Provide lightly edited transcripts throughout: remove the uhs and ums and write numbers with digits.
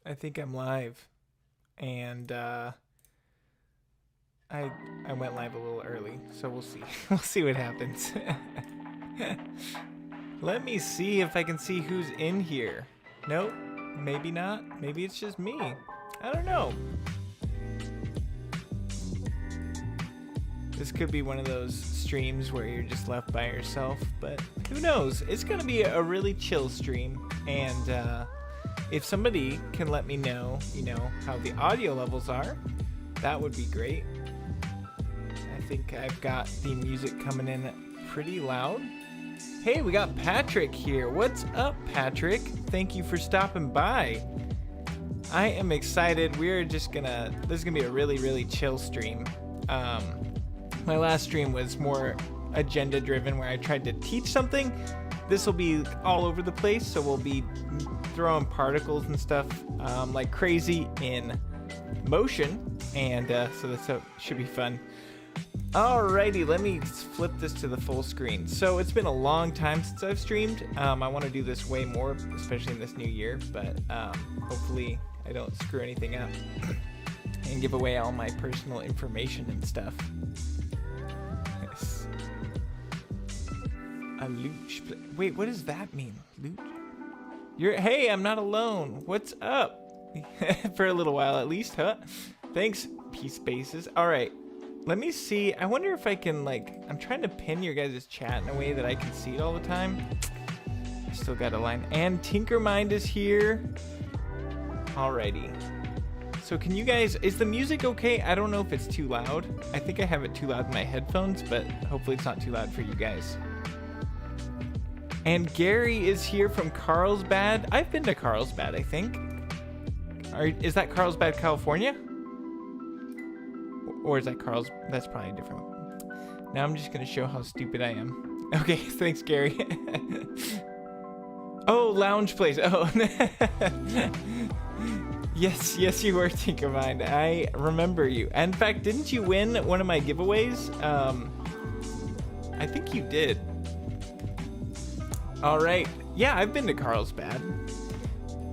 I think I'm live, and I went live a little early, so we'll see. We'll see what happens. Let me see if I can see who's in here. Nope, maybe not. Maybe it's just me. I don't know. This could be one of those streams where you're just left by yourself, but who knows? It's gonna be a really chill stream, and if somebody can let me know, how the audio levels are, that would be great. I think I've got the music coming in pretty loud. Hey, we got Patrick here. What's up, Patrick? Thank you for stopping by. I am excited. This is gonna be a really, really chill stream. My last stream was more agenda driven, where I tried to teach something. This will be all over the place, so we'll be throwing particles and stuff like crazy in motion, and so that should be fun. Alrighty, let me flip this to the full screen. So it's been a long time since I've streamed. I want to do this way more, especially in this new year, but hopefully I don't screw anything up and give away all my personal information and stuff. Nice. A luge. Wait, what does that mean? Luge? Hey, I'm not alone. What's up? For a little while at least, huh? Thanks, Peace Bases. All right, let me see. I wonder if I can, I'm trying to pin your guys' chat in a way that I can see it all the time. I still got a line. And Tinkermind is here. Alrighty. So can you guys, is the music okay? I don't know if it's too loud. I think I have it too loud in my headphones, but hopefully it's not too loud for you guys. And Gary is here from Carlsbad. I've been to Carlsbad, I think. Is that Carlsbad, California? Or is that that's probably a different one. Now I'm just gonna show how stupid I am. Okay, thanks, Gary. Oh, lounge place. Oh. Yes, you were, Tinkermind. I remember you. In fact, didn't you win one of my giveaways? I think you did. All right. Yeah, I've been to Carlsbad,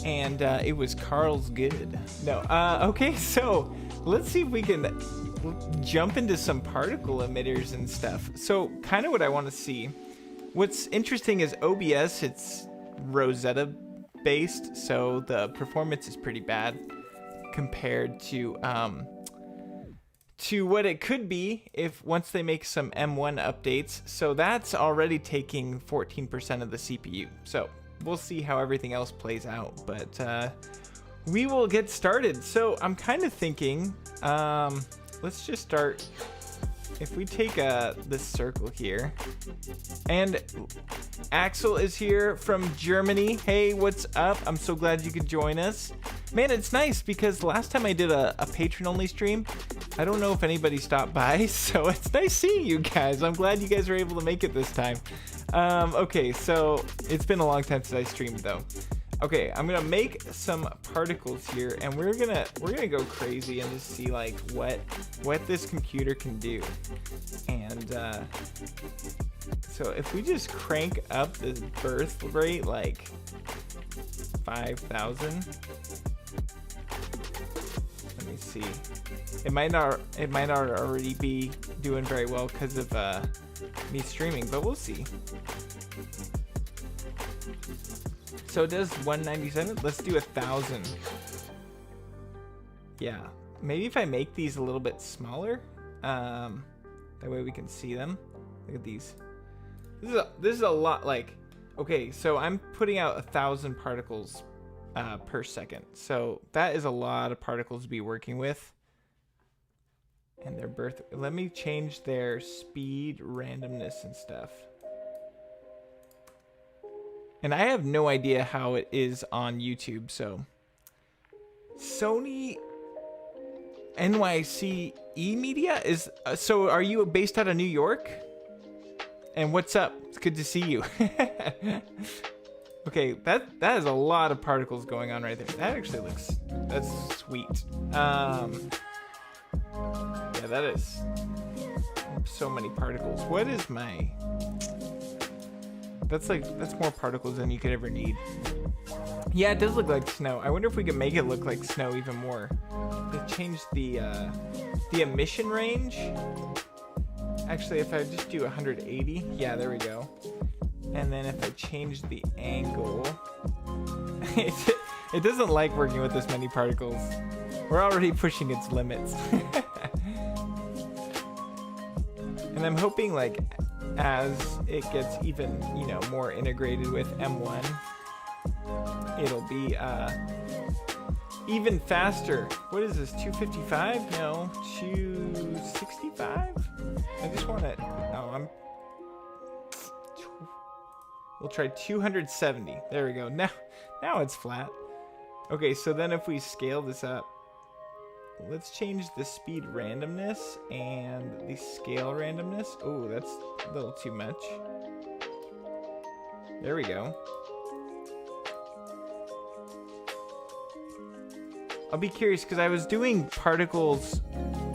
and it was Carl's good. No. Okay, so let's see if we can jump into some particle emitters and stuff. So kind of what I want to see. What's interesting is OBS, it's Rosetta based, so the performance is pretty bad compared to what it could be if once they make some M1 updates. So that's already taking 14% of the CPU. So we'll see how everything else plays out, but we will get started. So I'm kind of thinking, let's just start. If we take this circle here, and Axel is here from Germany. Hey, what's up? I'm so glad you could join us. Man, it's nice because last time I did a patron-only stream, I don't know if anybody stopped by, so it's nice seeing you guys. I'm glad you guys were able to make it this time. Okay, so it's been a long time since I streamed though. Okay, I'm gonna make some particles here, and we're gonna go crazy and just see what this computer can do. And so if we just crank up this birth rate 5,000. Let me see. It might not already be doing very well because of me streaming, but we'll see. So it does 197. Let's do 1,000. Yeah, maybe if I make these a little bit smaller, that way we can see them. Look at these. This is a lot. Okay, so I'm putting out 1,000 particles per second. So that is a lot of particles to be working with. And their birth. Let me change their speed, randomness, and stuff. And I have no idea how it is on YouTube, so. Sony NYC E-Media is, so are you based out of New York? And what's up? It's good to see you. Okay, that is a lot of particles going on right there. That actually that's sweet. Yeah, that is so many particles. What is my, That's more particles than you could ever need. Yeah, it does look like snow. I wonder if we could make it look like snow even more. They changed the emission range. Actually, if I just do 180, yeah, there we go. And then if I change the angle, it doesn't like working with this many particles. We're already pushing its limits. And I'm hoping, like, as it gets even, you know, more integrated with M1, it'll be even faster. What is this, 255? No, 265? I just want it. No, we'll try 270. There we go. Now it's flat. Okay, so then if we scale this up, let's change the speed randomness and the scale randomness. Oh, that's a little too much. There we go. I'll be curious because I was doing particles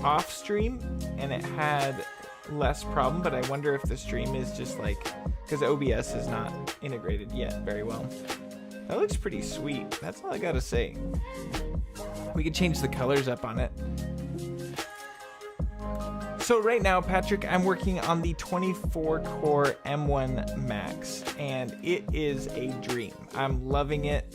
off stream and it had less problem, but I wonder if the stream is just like, because OBS is not integrated yet very well. That looks pretty sweet. That's all I gotta say. We could change the colors up on it. So right now, Patrick, I'm working on the 24-core M1 Max, and it is a dream. I'm loving it.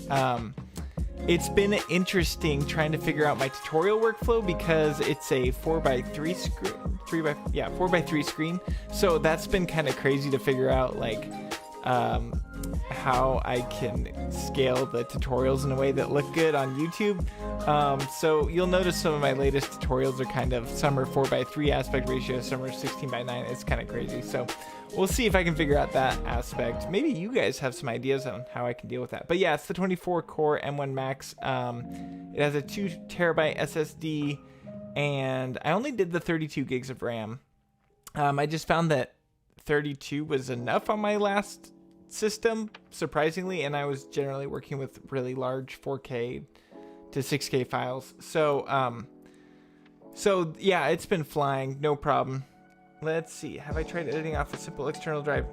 It's been interesting trying to figure out my tutorial workflow because it's a 4x3 screen, 4x3 screen. So that's been kind of crazy to figure out, like, how I can scale the tutorials in a way that look good on YouTube. So you'll notice some of my latest tutorials are kind of, some are 4x3 aspect ratio, some are 16:9. It's kind of crazy. So we'll see if I can figure out that aspect. Maybe you guys have some ideas on how I can deal with that. But yeah, it's the 24-core M1 Max. It has a 2TB SSD, and I only did the 32 gigs of RAM. I just found that 32 was enough on my last system, surprisingly, and I was generally working with really large 4K to 6K files. So yeah, it's been flying, no problem. Let's see, have I tried editing off a simple external drive?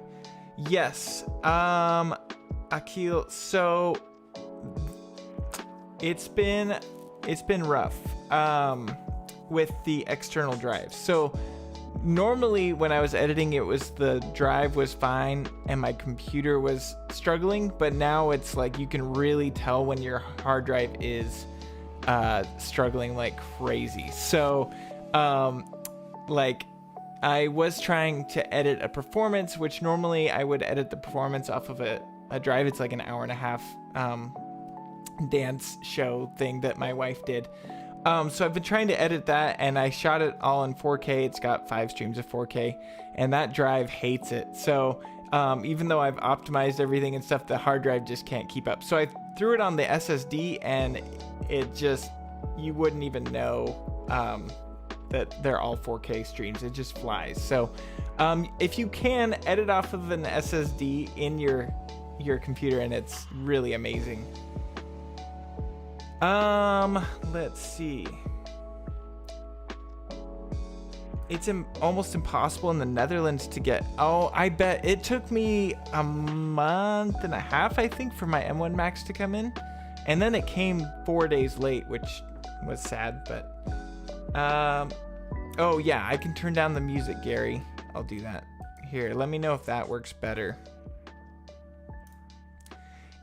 Yes. Akil, so it's been rough with the external drive. So normally when I was editing, it was the drive was fine and my computer was struggling, but now it's like you can really tell when your hard drive is struggling like crazy. So like I was trying to edit a performance, which normally I would edit the performance off of a drive. It's like an hour and a half dance show thing that my wife did. So I've been trying to edit that, and I shot it all in 4K. It's got 5 streams of 4K, and that drive hates it. So even though I've optimized everything and stuff, the hard drive just can't keep up. So I threw it on the SSD, and it just, you wouldn't even know that they're all 4K streams. It just flies. So if you can, edit off of an SSD in your computer, and it's really amazing. Let's see. It's almost impossible in the Netherlands to get. Oh, I bet it took me a month and a half, I think, for my M1 Max to come in, and then it came 4 days late, which was sad. But oh yeah, I can turn down the music, Gary. I'll do that. Here, let me know if that works better.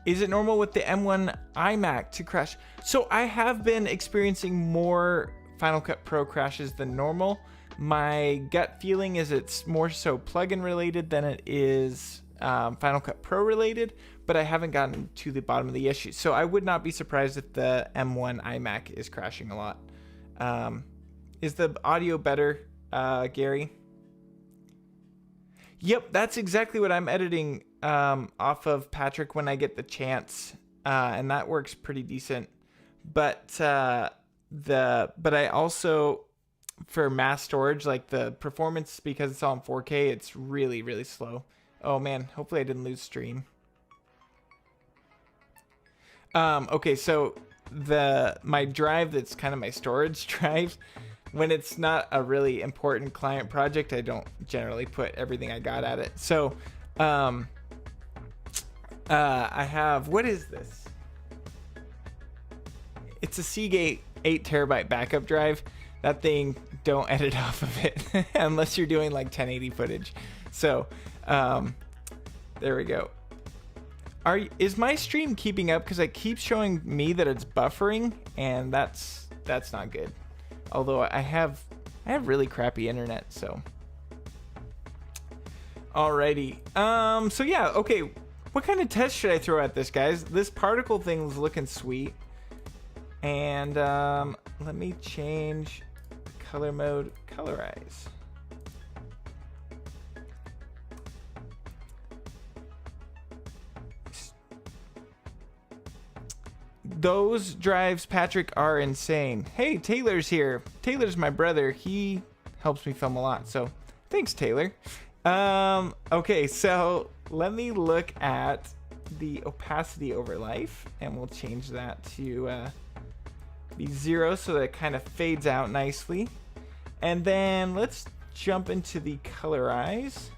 Is it normal with the M1 iMac to crash? So I have been experiencing more Final Cut Pro crashes than normal. My gut feeling is it's more so plugin related than it is Final Cut Pro related, but I haven't gotten to the bottom of the issue. So I would not be surprised if the M1 iMac is crashing a lot. Is the audio better, Gary? Yep, that's exactly what I'm editing off of, Patrick, when I get the chance, and that works pretty decent. But I also, for mass storage, like the performance, because it's all in 4K, it's really, really slow. Oh man, hopefully I didn't lose stream. Okay, so my drive that's kind of my storage drive, when it's not a really important client project, I don't generally put everything I got at it. So I have, what is this? It's a Seagate 8 terabyte backup drive. That thing, don't edit off of it unless you're doing like 1080 footage. So, there we go. Is my stream keeping up? Because it keeps showing me that it's buffering, and that's not good. Although I have really crappy internet, so. Alrighty. So yeah, okay. What kind of test should I throw at this, guys? This particle thing's looking sweet. And let me change color mode, colorize. Those drives, Patrick, are insane. Hey, Taylor's here. Taylor's my brother. He helps me film a lot, so thanks, Taylor. Okay, so let me look at the opacity over life, and we'll change that to be 0 so that it kind of fades out nicely. And then let's jump into the colorize.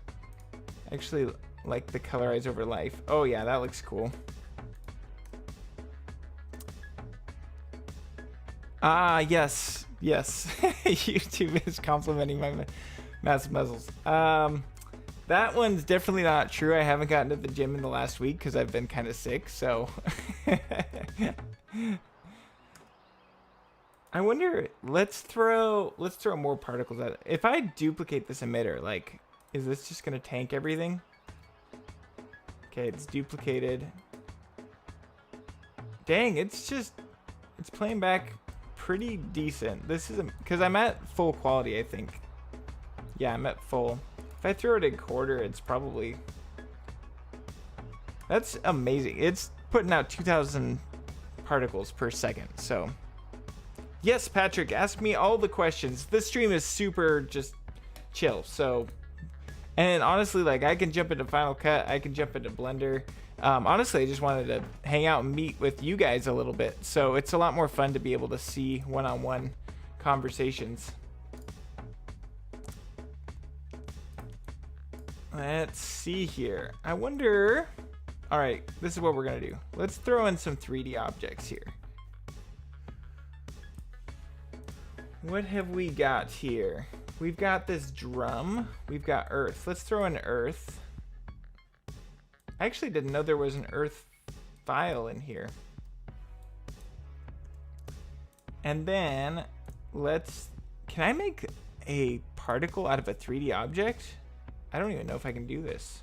Actually, like the colorize over life. Oh yeah, that looks cool. Ah, yes. YouTube is complimenting my massive muzzles. That one's definitely not true. I haven't gotten to the gym in the last week because I've been kind of sick, so. I wonder, let's throw more particles at it. If I duplicate this emitter, like, is this just gonna tank everything? Okay, it's duplicated. Dang, it's playing back pretty decent. This is, because I'm at full quality, I think. Yeah, I'm at full. If I throw it in quarter, it's probably, that's amazing. It's putting out 2,000 particles per second, so. Yes, Patrick, ask me all the questions. This stream is super just chill, so. And honestly, like, I can jump into Final Cut, I can jump into Blender. Honestly, I just wanted to hang out and meet with you guys a little bit. So it's a lot more fun to be able to see one-on-one conversations. Let's see here. I wonder, all right, this is what we're gonna do. Let's throw in some 3D objects here. What have we got here? We've got this drum. We've got earth. Let's throw in earth. I actually didn't know there was an earth file in here. And then can I make a particle out of a 3D object? I don't even know if I can do this.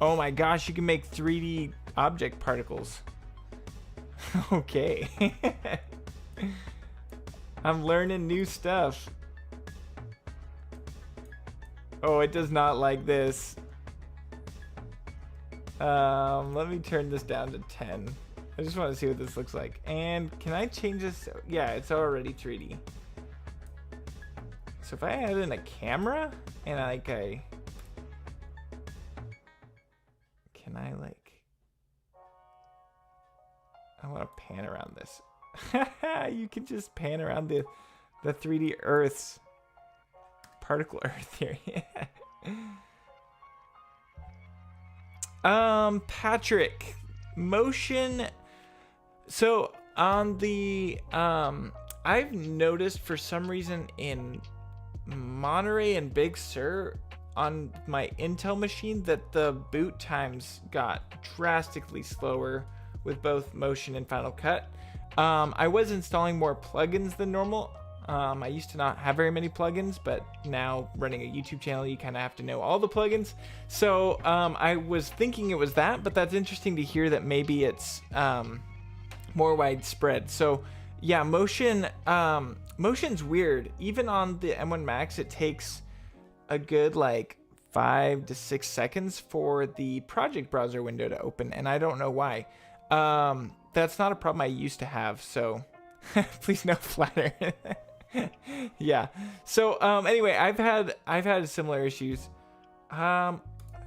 Oh my gosh, you can make 3D object particles. Okay. I'm learning new stuff. Oh, it does not like this. Let me turn this down to 10. I just want to see what this looks like. And can I change this? Yeah, it's already 3D. So if I add in a camera and can I I want to pan around this. You can just pan around the 3D Earth's particle Earth here. Patrick, motion. So on the I've noticed for some reason in Monterey and Big Sur on my Intel machine that the boot times got drastically slower with both Motion and Final Cut. I was installing more plugins than normal. I used to not have very many plugins, but now running a YouTube channel, you kind of have to know all the plugins. So I was thinking it was that, but that's interesting to hear that maybe it's more widespread. So yeah, motion's weird. Even on the M1 Max, it takes a good like 5 to 6 seconds for the project browser window to open, and I don't know why. That's not a problem I used to have, so please no flatter. Yeah. So anyway, I've had similar issues. I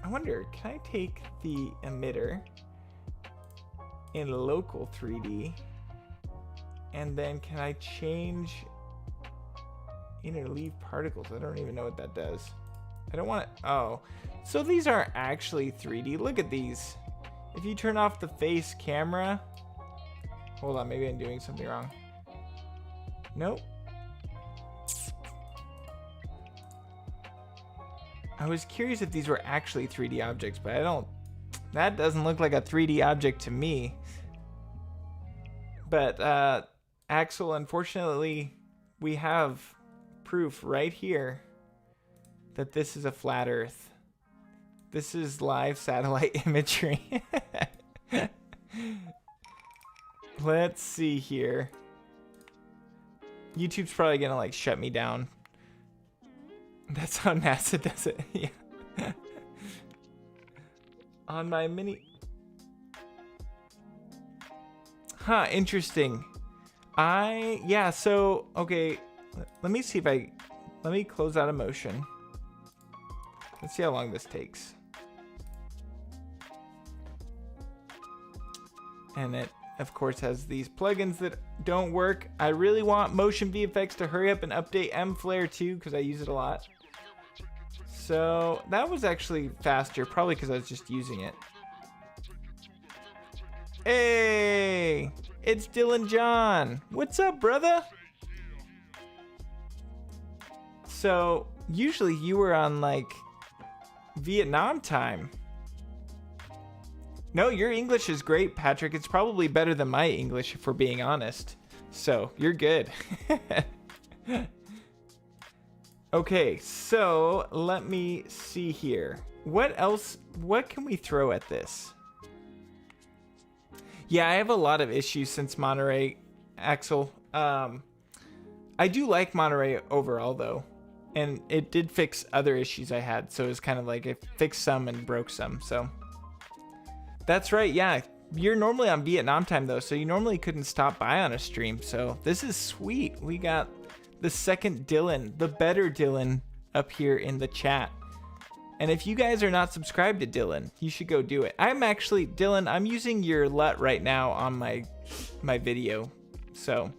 wonder, can I take the emitter in local 3D, and then can I change interleave particles? I don't even know what that does. I don't want it. Oh, so these aren't actually 3D. Look at these. If you turn off the face camera, hold on, maybe I'm doing something wrong. Nope. I was curious if these were actually 3D objects, but I don't. That doesn't look like a 3D object to me. But Axel, unfortunately, we have proof right here that this is a flat Earth. This is live satellite imagery. Let's see here. YouTube's probably gonna like shut me down. That's how NASA does it. Yeah. On my mini. Huh, interesting. Yeah, so okay, let me see if let me close out of motion. Let's see how long this takes. And it, of course, has these plugins that don't work. I really want Motion VFX to hurry up and update MFlare too, because I use it a lot. So that was actually faster, probably because I was just using it. Hey, it's Dylan John. What's up, brother? So usually you were on like Vietnam time. No, your English is great, Patrick. It's probably better than my English, if we're being honest. So, you're good. Okay, so let me see here. What else? What can we throw at this? Yeah, I have a lot of issues since Monterey, Axel. I do like Monterey overall, though. And it did fix other issues I had. So, it was kind of like it fixed some and broke some, so... That's right, yeah. You're normally on Vietnam time, though, so you normally couldn't stop by on a stream. So this is sweet. We got the second Dylan, the better Dylan, up here in the chat. And if you guys are not subscribed to Dylan, you should go do it. I'm actually, Dylan, I'm using your LUT right now on my video. So,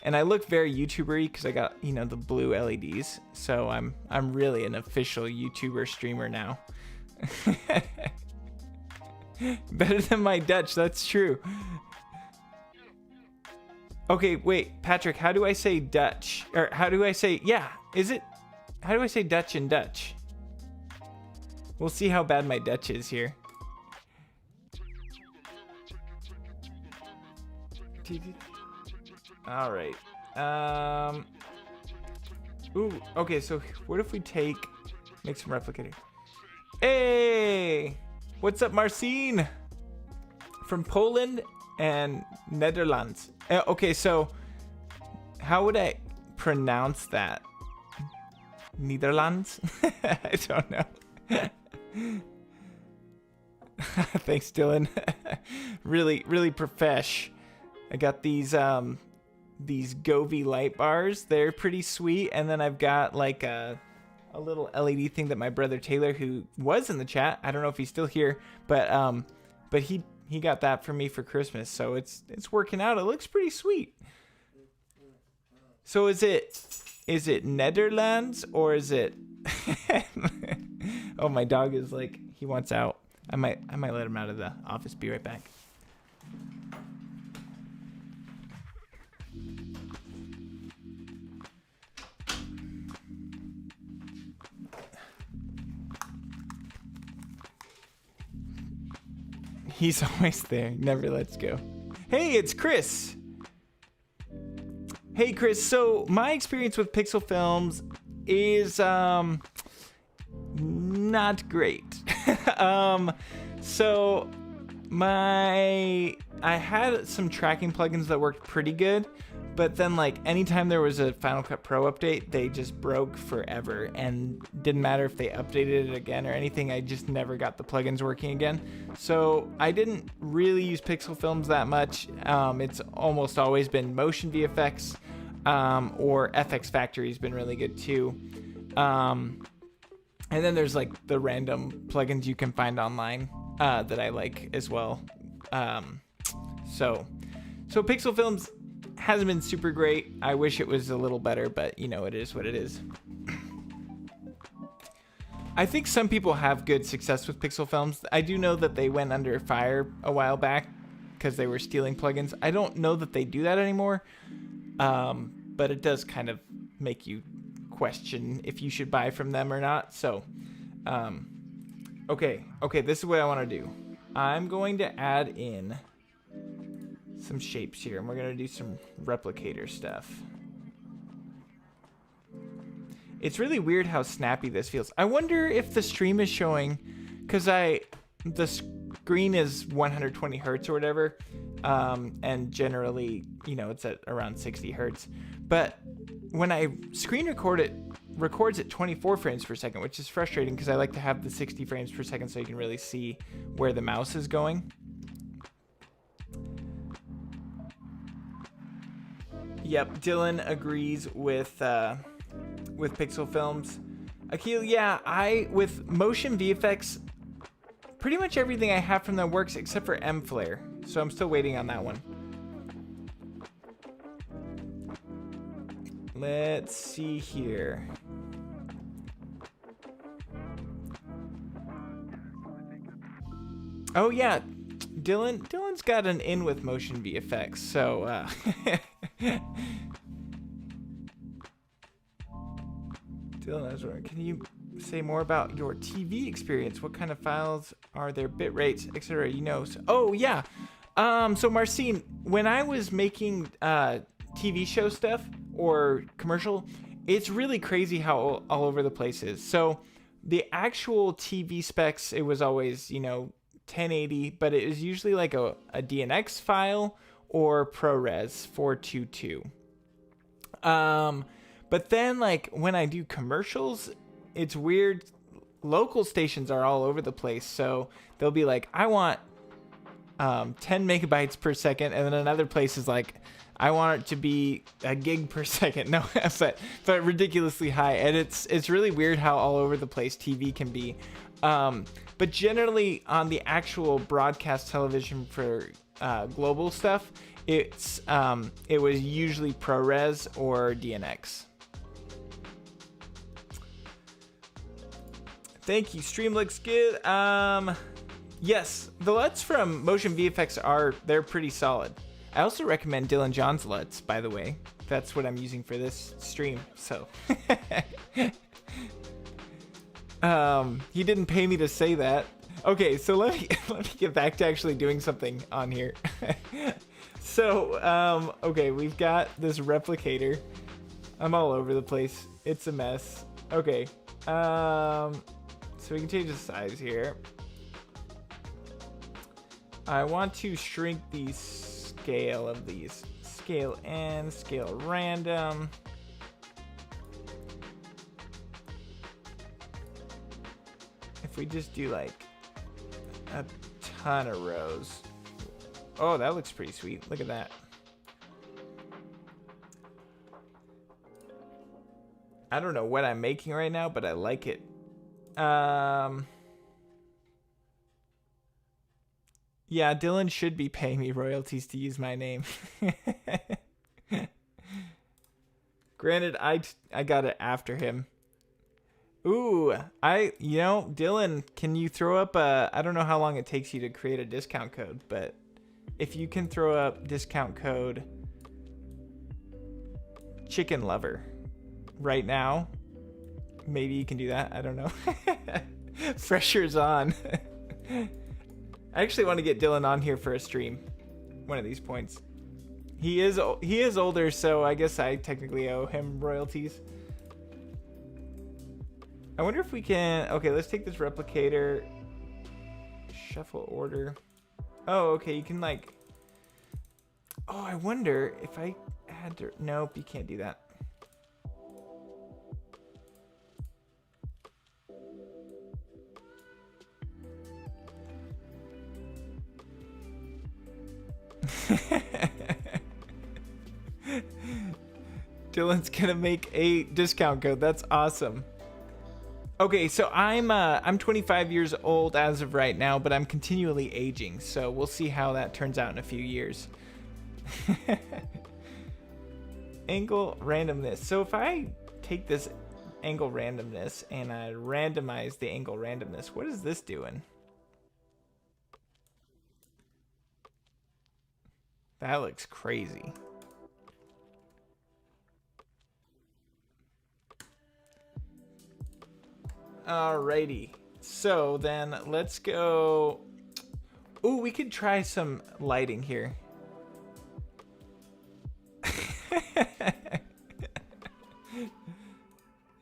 and I look very YouTuber-y because I got, you know, the blue LEDs. So I'm really an official YouTuber streamer now. Better than my Dutch, that's true. Okay, wait, Patrick, how do I say Dutch? Or how do I say, yeah, is it, how do I say Dutch in Dutch? We'll see how bad my Dutch is here. All right. Ooh, okay, so what if we make some replicator? Hey! What's up, Marcin? From Poland and Netherlands. Okay, so how would I pronounce that? Netherlands? I don't know. Thanks, Dylan. really profesh. I got these Govee light bars. They're pretty sweet. And then I've got like a little LED thing that my brother Taylor, who was in the chat, I don't know if he's still here, but he got that for me for Christmas, so it's working out. It looks pretty sweet. So is it Netherlands or is it? Oh, my dog is like, he wants out. I might let him out of the office. Be right back. He's always there, never lets go. Hey, it's Chris. Hey, Chris. So my experience with Pixel Films is not great. So I had some tracking plugins that worked pretty good, but then like anytime there was a Final Cut Pro update, they just broke forever, and didn't matter if they updated it again or anything. I just never got the plugins working again. So I didn't really use Pixel Films that much. It's almost always been Motion VFX, or FX Factory has been really good too. And then there's like the random plugins you can find online that I like as well. So Pixel Films hasn't been super great. I wish it was a little better, but you know, it is what it is. I think some people have good success with pixel films. I do know that they went under fire a while back because they were stealing plugins. I don't know that they do that anymore, but it does kind of make you question if you should buy from them or not. So, okay, this is what I want to do. I'm going to add in some shapes here, and we're going to do some replicator stuff. It's really weird how snappy this feels. I wonder if the stream is showing, because the screen is 120 hertz or whatever, and generally, you know, it's at around 60 hertz. But when I screen record it, records at 24 frames per second, which is frustrating because I like to have the 60 frames per second so you can really see where the mouse is going. Yep, Dylan agrees with pixel films. Akil, yeah, with motion VFX, pretty much everything I have from them works except for M-Flare, so I'm still waiting on that one. Let's see here. Oh yeah, Dylan's got an in with motion VFX, so Dylan, I was wondering, can you say more about your TV experience? What kind of files are there, bit rates, etc.? You know. So, oh yeah. So Marcin, when I was making TV show stuff or commercial, it's really crazy how all over the place is. So the actual TV specs, it was always, you know, 1080, but it was usually like a DNX file or ProRes 422. But then, like, when I do commercials, it's weird. Local stations are all over the place. So they'll be like, I want 10 megabytes per second. And then another place is like, I want it to be a gig per second. No, but ridiculously high. And it's really weird how all over the place TV can be. But generally on the actual broadcast television for global stuff, it was usually ProRes or DNX. Thank you. Stream looks good. Yes, the LUTs from Motion VFX they're pretty solid. I also recommend Dylan John's LUTs, by the way. That's what I'm using for this stream. So he didn't pay me to say that. Okay, so let me get back to actually doing something on here. So okay, we've got this replicator. I'm all over the place. It's a mess. Okay. So we can change the size here. I want to shrink the scale of these. Scale N, scale random. If we just do like a ton of rows. Oh, that looks pretty sweet. Look at that. I don't know what I'm making right now, but I like it. Yeah, Dylan should be paying me royalties to use my name. Granted, I got it after him. Ooh, Dylan, can you throw up I don't know how long it takes you to create a discount code, but if you can throw up discount code Chicken Lover right now, maybe you can do that. I don't know. Pressure's on. I actually want to get Dylan on here for a stream one of these points. He is older, so I guess I technically owe him royalties. I wonder if we can... Okay, let's take this replicator. Shuffle order. Oh, okay, you can like... Oh, I wonder if I had to... Nope, you can't do that. Dylan's gonna make a discount code. That's awesome. Okay, so I'm 25 years old as of right now, but I'm continually aging, so we'll see how that turns out in a few years. Angle randomness. So if I take this angle randomness and I randomize the angle randomness. What is this doing? That looks crazy. Alrighty. So then let's go. Ooh, we could try some lighting here.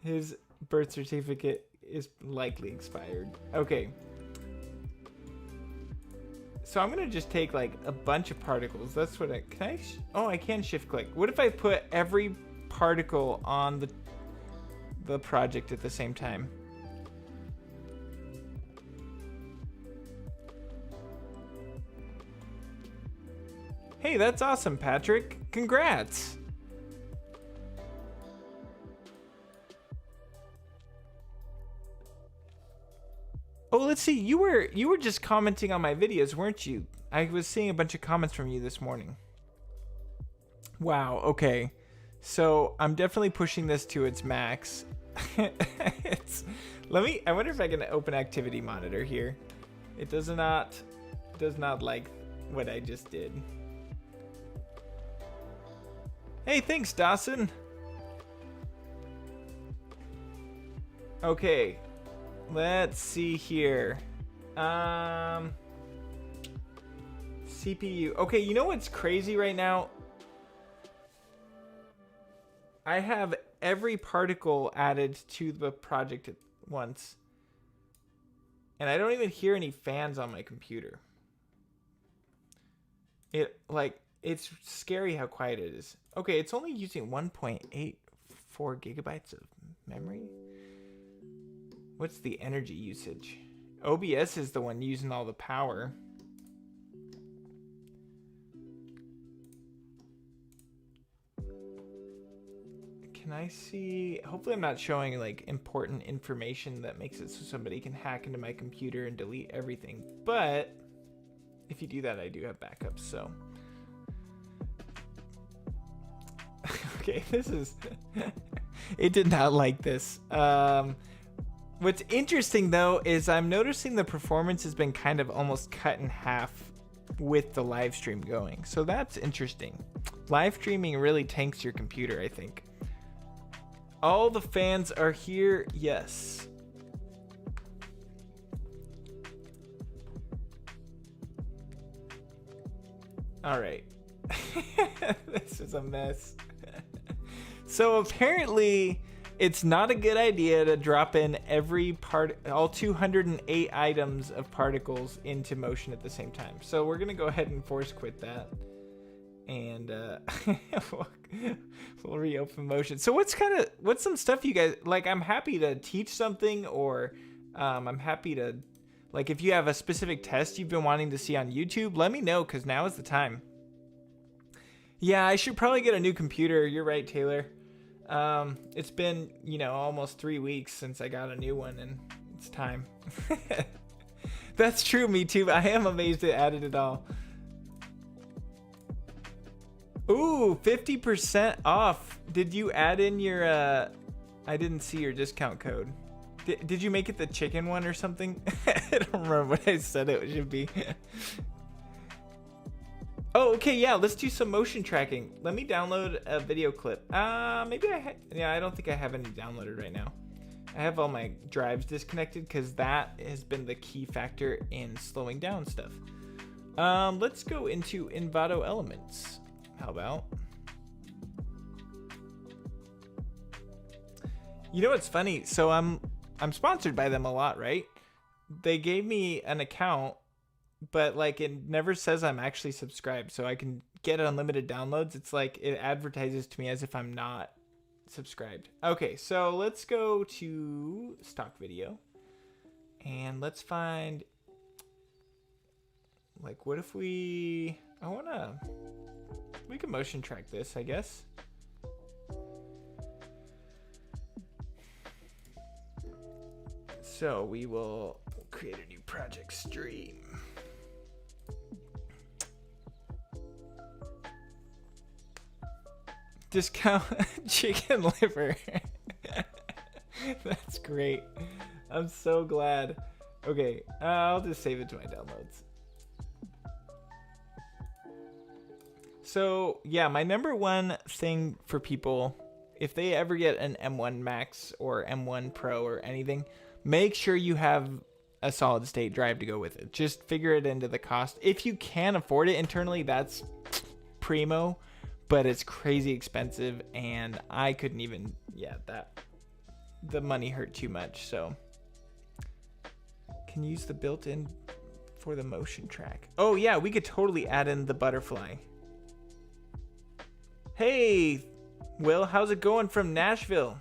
His birth certificate is likely expired. Okay. So I'm gonna just take like a bunch of particles. That's what oh, I can shift click. What if I put every particle on the project at the same time? Hey, that's awesome, Patrick. Congrats. Oh, let's see. You were just commenting on my videos, weren't you? I was seeing a bunch of comments from you this morning. Wow, okay. So, I'm definitely pushing this to its max. I wonder if I can open activity monitor here. It does not like what I just did. Hey, thanks, Dawson. Okay, let's see here. CPU. Okay, you know what's crazy right now? I have every particle added to the project at once. And I don't even hear any fans on my computer. It's scary how quiet it is. Okay, it's only using 1.84 gigabytes of memory. What's the energy usage? OBS is the one using all the power. Can I see? Hopefully I'm not showing like important information that makes it so somebody can hack into my computer and delete everything. But if you do that, I do have backups, so. Okay, this is... It did not like this. What's interesting, though, is I'm noticing the performance has been kind of almost cut in half with the live stream going. So that's interesting. Live streaming really tanks your computer, I think. All the fans are here. Yes. All right. This is a mess. So apparently it's not a good idea to drop in all 208 items of particles into motion at the same time. So we're gonna go ahead and force quit that, and we'll reopen motion. So what's some stuff you guys like? I'm happy to teach something, or I'm happy to, like, if you have a specific test you've been wanting to see on YouTube, let me know, because now is the time. Yeah, I should probably get a new computer. You're right, Taylor. It's been, almost 3 weeks since I got a new one, and it's time. That's true, me too. I am amazed it added it all. Ooh, 50% off. Did you add in your, I didn't see your discount code. Did you make it the chicken one or something? I don't remember what I said it should be. Oh, okay, yeah, let's do some motion tracking. Let me download a video clip. Maybe I don't think I have any downloaded right now. I have all my drives disconnected because that has been the key factor in slowing down stuff. Let's go into Envato Elements. How about? You know what's funny? So I'm sponsored by them a lot, right? They gave me an account, but like it never says I'm actually subscribed, so I can get unlimited downloads. It's like it advertises to me as if I'm not subscribed. Okay, so let's go to stock video and let's find, like, what if we can motion track this, I guess. So we will create a new project stream. Discount chicken liver. That's great. I'm so glad. Okay, I'll just save it to my downloads. So, yeah, my number one thing for people, if they ever get an M1 Max or M1 Pro or anything, make sure you have a solid state drive to go with it. Just figure it into the cost. If you can afford it internally, that's primo, but it's crazy expensive, and I couldn't even, the money hurt too much. So can use the built-in for the motion track. Oh yeah, we could totally add in the butterfly. Hey Will, how's it going from Nashville?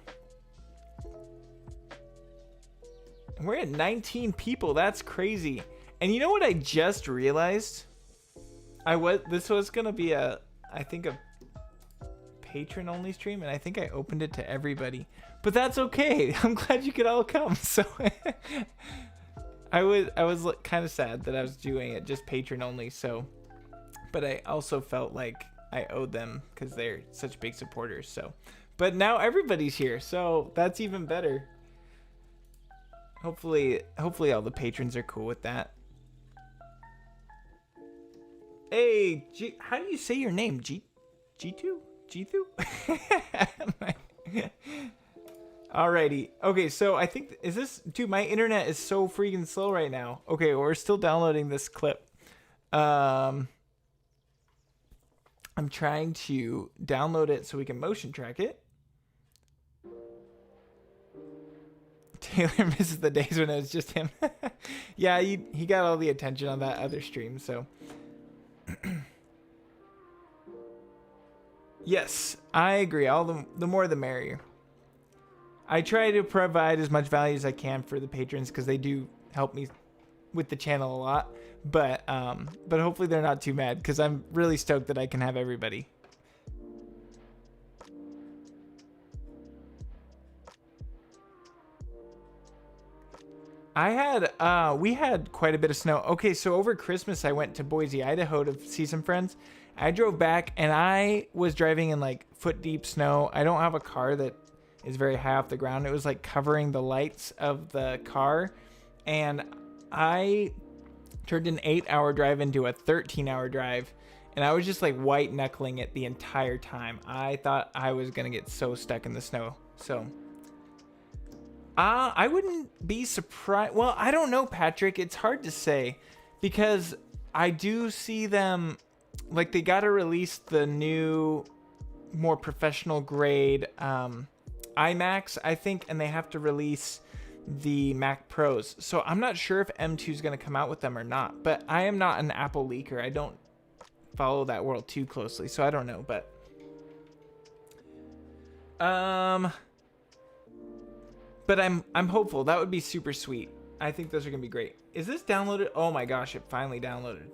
We're at 19 people. That's crazy. And you know what I just realized? This was gonna be a patron only stream, and I think I opened it to everybody. But that's okay. I'm glad you could all come. So I was kind of sad that I was doing it just patron only. So, but I also felt like I owed them because they're such big supporters. So, but now everybody's here, so that's even better. Hopefully all the patrons are cool with that. Hey, how do you say your name? G2? Alrighty. Okay, so I think, dude, my internet is so freaking slow right now. Okay, we're still downloading this clip. I'm trying to download it so we can motion track it. Taylor misses the days when it was just him. Yeah, he got all the attention on that other stream, so. Yes, I agree. The more the merrier. I try to provide as much value as I can for the patrons because they do help me with the channel a lot. But hopefully they're not too mad because I'm really stoked that I can have everybody. We had quite a bit of snow. Okay, so over Christmas I went to Boise, Idaho to see some friends. I drove back and I was driving in like foot deep snow. I don't have a car that is very high off the ground. It was like covering the lights of the car, and I turned an 8-hour drive into a 13-hour drive, and I was just like white knuckling it the entire time. I thought I was gonna get so stuck in the snow. So I wouldn't be surprised. Well, I don't know, Patrick. It's hard to say because I do see them, like, they got to release the new, more professional grade iMacs, I think, and they have to release the Mac Pros. So I'm not sure if M2 is going to come out with them or not, but I am not an Apple leaker. I don't follow that world too closely, so I don't know, but I'm hopeful. That would be super sweet. I think those are gonna be great. Is this downloaded? Oh my gosh, it finally downloaded.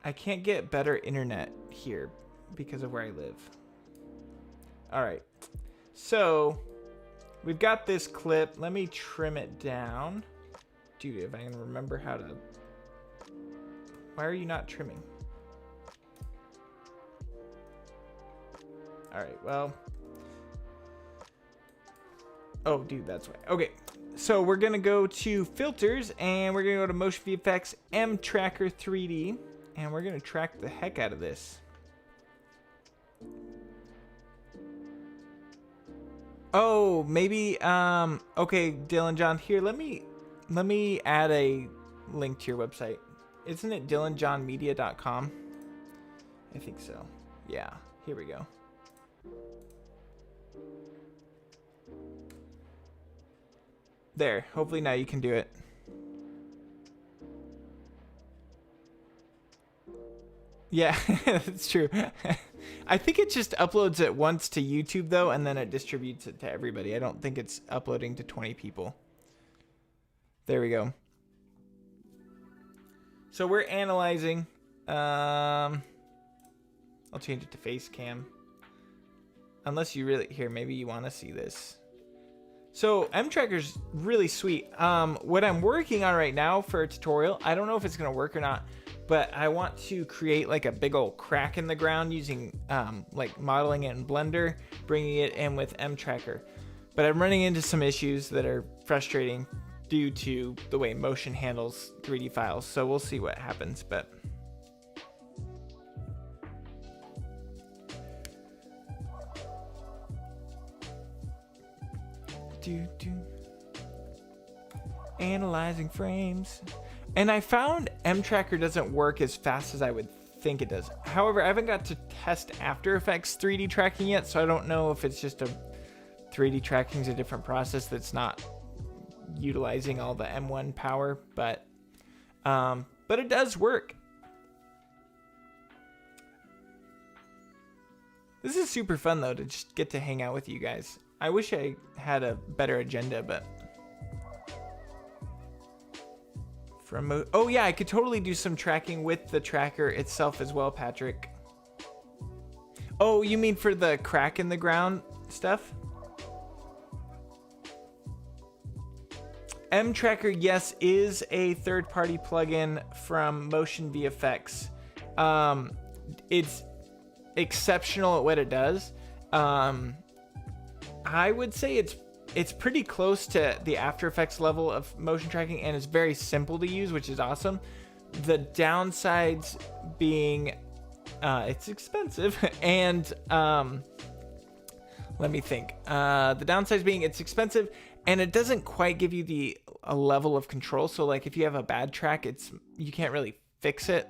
I can't get better internet here because of where I live. All right, so we've got this clip. Let me trim it down. Dude, if I can remember how to. Why are you not trimming? All right, well. Oh, dude, that's right. Okay, so we're going to go to filters, and we're going to go to Motion VFX M Tracker 3D, and we're going to track the heck out of this. Oh, maybe, okay, Dylan John, here, let me add a link to your website. Isn't it dylanjohnmedia.com? I think so. Yeah, here we go. There, hopefully now you can do it. Yeah, that's true. I think it just uploads it once to YouTube though, and then it distributes it to everybody. I don't think it's uploading to 20 people. There we go. So we're analyzing. I'll change it to face cam. Unless you really, here, maybe you want to see this. So M-Tracker's really sweet. What I'm working on right now for a tutorial, I don't know if it's going to work or not, but I want to create like a big old crack in the ground using like modeling it in Blender, bringing it in with M-Tracker. But I'm running into some issues that are frustrating due to the way Motion handles 3D files. So we'll see what happens, but analyzing frames. And I found M-Tracker doesn't work as fast as I would think it does. However, I haven't got to test After Effects 3D tracking yet, so I don't know if it's just a 3D tracking is a different process that's not utilizing all the M1 power, but it does work. This is super fun though, to just get to hang out with you guys. I wish I had a better agenda, but oh yeah, I could totally do some tracking with the tracker itself as well, Patrick. Oh, you mean for the crack in the ground stuff? M-Tracker, yes, is a third-party plugin from Motion VFX. It's exceptional at what it does. I would say it's pretty close to the After Effects level of motion tracking, and it's very simple to use, which is awesome. The downsides being it's expensive, and let me think. The downsides being it's expensive, and it doesn't quite give you a level of control. So like if you have a bad track, you can't really fix it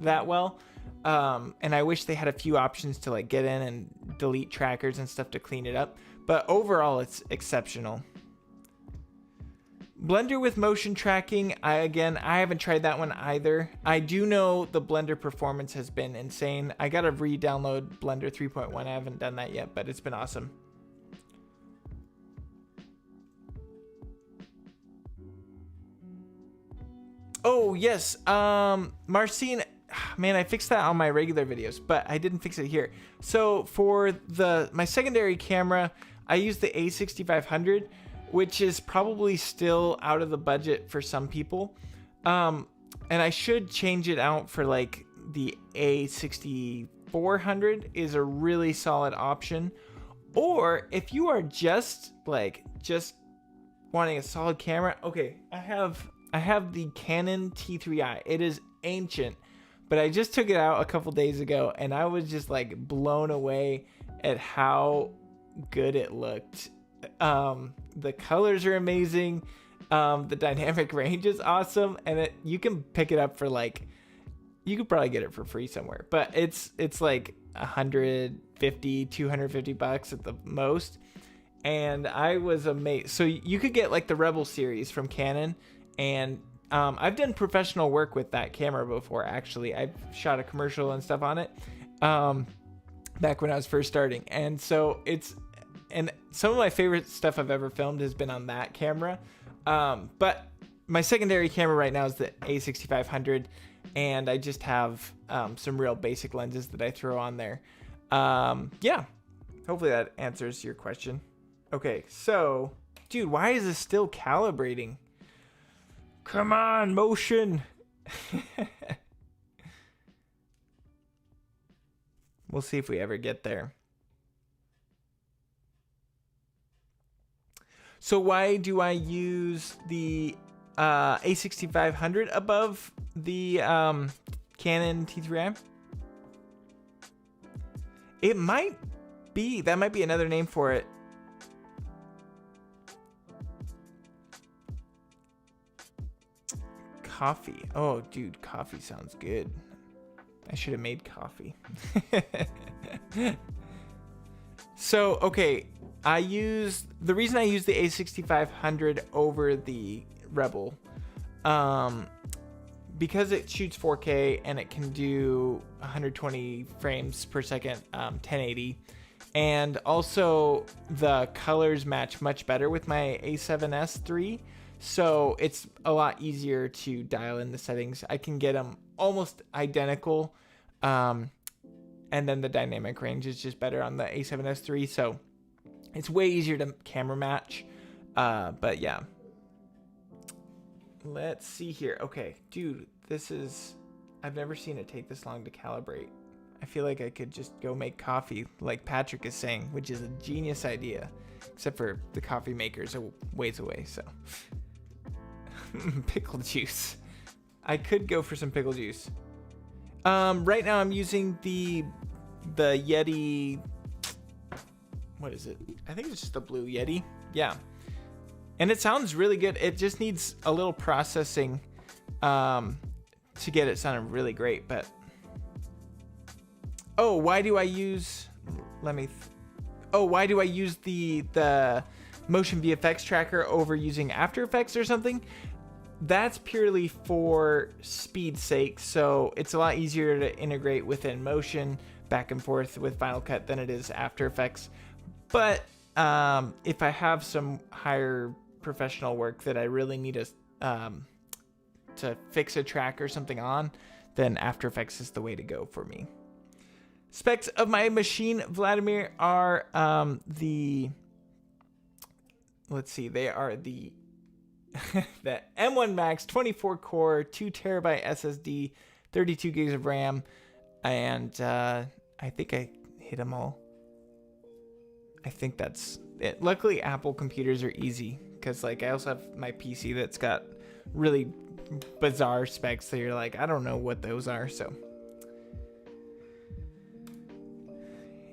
that well. And I wish they had a few options to like get in and delete trackers and stuff to clean it up. But overall, it's exceptional. Blender with motion tracking, I haven't tried that one either. I do know the Blender performance has been insane. I gotta re-download Blender 3.1. I haven't done that yet, but it's been awesome. Oh, yes. Marcin, man, I fixed that on my regular videos, but I didn't fix it here. So for my secondary camera, I use the A6500, which is probably still out of the budget for some people. And I should change it out for like the A6400 is a really solid option. Or if you are just wanting a solid camera, okay, I have the Canon T3i. It is ancient, but I just took it out a couple days ago, and I was just like blown away at how good it looked. The colors are amazing. The dynamic range is awesome, and you can pick it up for like, you could probably get it for free somewhere, but it's like $150, $250 at the most. And I was amazed. So you could get like the Rebel series from Canon, and I've done professional work with that camera before. Actually, I've shot a commercial and stuff on it back when I was first starting, and so and some of my favorite stuff I've ever filmed has been on that camera. But my secondary camera right now is the A6500, and I just have some real basic lenses that I throw on there. Yeah, hopefully that answers your question. Okay, so, dude, why is this still calibrating? Come on, Motion. We'll see if we ever get there. So why do I use the A6500 above the Canon T3i? That might be another name for it. Coffee. Oh, dude, coffee sounds good. I should have made coffee. So, okay, the reason I use the A6500 over the Rebel, because it shoots 4K and it can do 120 frames per second, 1080, and also the colors match much better with my A7S III. So it's a lot easier to dial in the settings. I can get them almost identical. And then the dynamic range is just better on the A7S III. So it's way easier to camera match. But yeah. Let's see here. Okay, dude, this is I've never seen it take this long to calibrate. I feel like I could just go make coffee like Patrick is saying, which is a genius idea. Except for the coffee makers are ways away, so. Pickle juice. I could go for some pickle juice. Right now I'm using the Yeti. What is it? I think it's just the blue Yeti. Yeah. And it sounds really good. It just needs a little processing to get it sounding really great, but why do I use the motion VFX tracker over using After Effects or something? That's purely for speed's sake, so it's a lot easier to integrate within Motion back and forth with Final Cut than it is After Effects. But if I have some higher professional work that I really need to fix a track or something on, then After Effects is the way to go for me. Specs of my machine, Vladimir, are they are the the M1 Max 24 core 2 terabyte SSD, 32 gigs of RAM, and I think I hit them all. I think that's it. Luckily, Apple computers are easy because like I also have my PC that's got really bizarre specs that you're like, I don't know what those are. So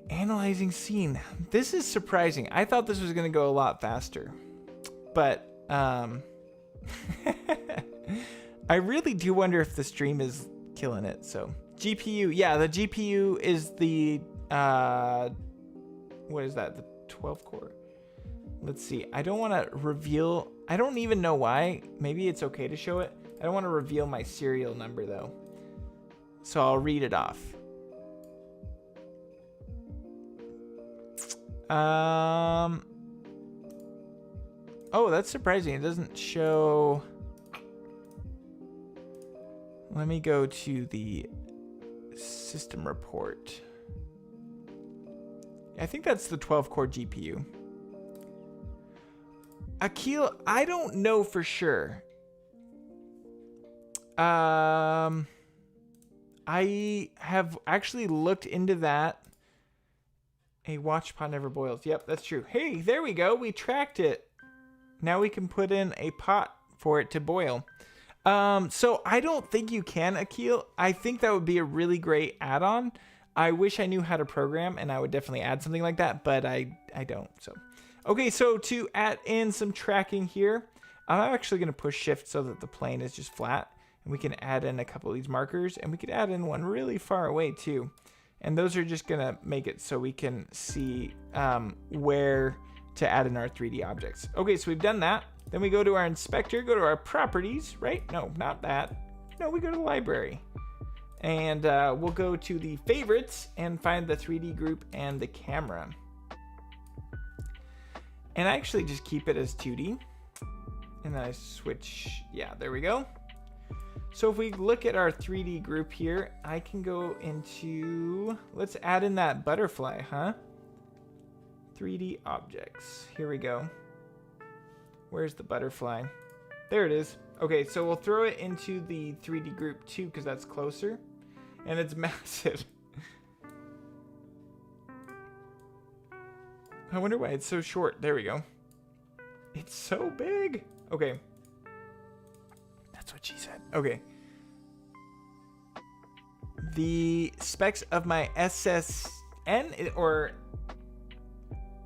analyzing scene. This is surprising. I thought this was going to go a lot faster, but I really do wonder if the stream is killing it. So GPU, yeah, the GPU is the what is that? The 12 core. Let's see. I don't want to reveal. I don't even know why. Maybe it's okay to show it. I don't want to reveal my serial number though. So I'll read it off. Oh, that's surprising. It doesn't show. Let me go to the system report. I think that's the 12 core GPU. Akil, I don't know for sure. I have actually looked into that. A watch pot never boils. Yep, that's true. Hey, there we go. We tracked it. Now we can put in a pot for it to boil. So I don't think you can, Akil. I think that would be a really great add-on. I wish I knew how to program, and I would definitely add something like that, but I don't. So, okay, so to add in some tracking here, I'm actually going to push shift so that the plane is just flat, and we can add in a couple of these markers, and we could add in one really far away too. And those are just going to make it so we can see where to add in our 3D objects. Okay, so we've done that. Then we go to our inspector, go to our properties, right? No, not that. No, we go to the library. And we'll go to the favorites and find the 3D group and the camera. And I actually just keep it as 2D. And then I switch. Yeah, there we go. So if we look at our 3D group here, I can go into, let's add in that butterfly, huh? 3D objects. Here we go. Where's the butterfly? There it is. Okay, so we'll throw it into the 3D group too, because that's closer. And it's massive. I wonder why it's so short. There we go. It's so big. Okay. That's what she said. Okay. The specs of my SSN or...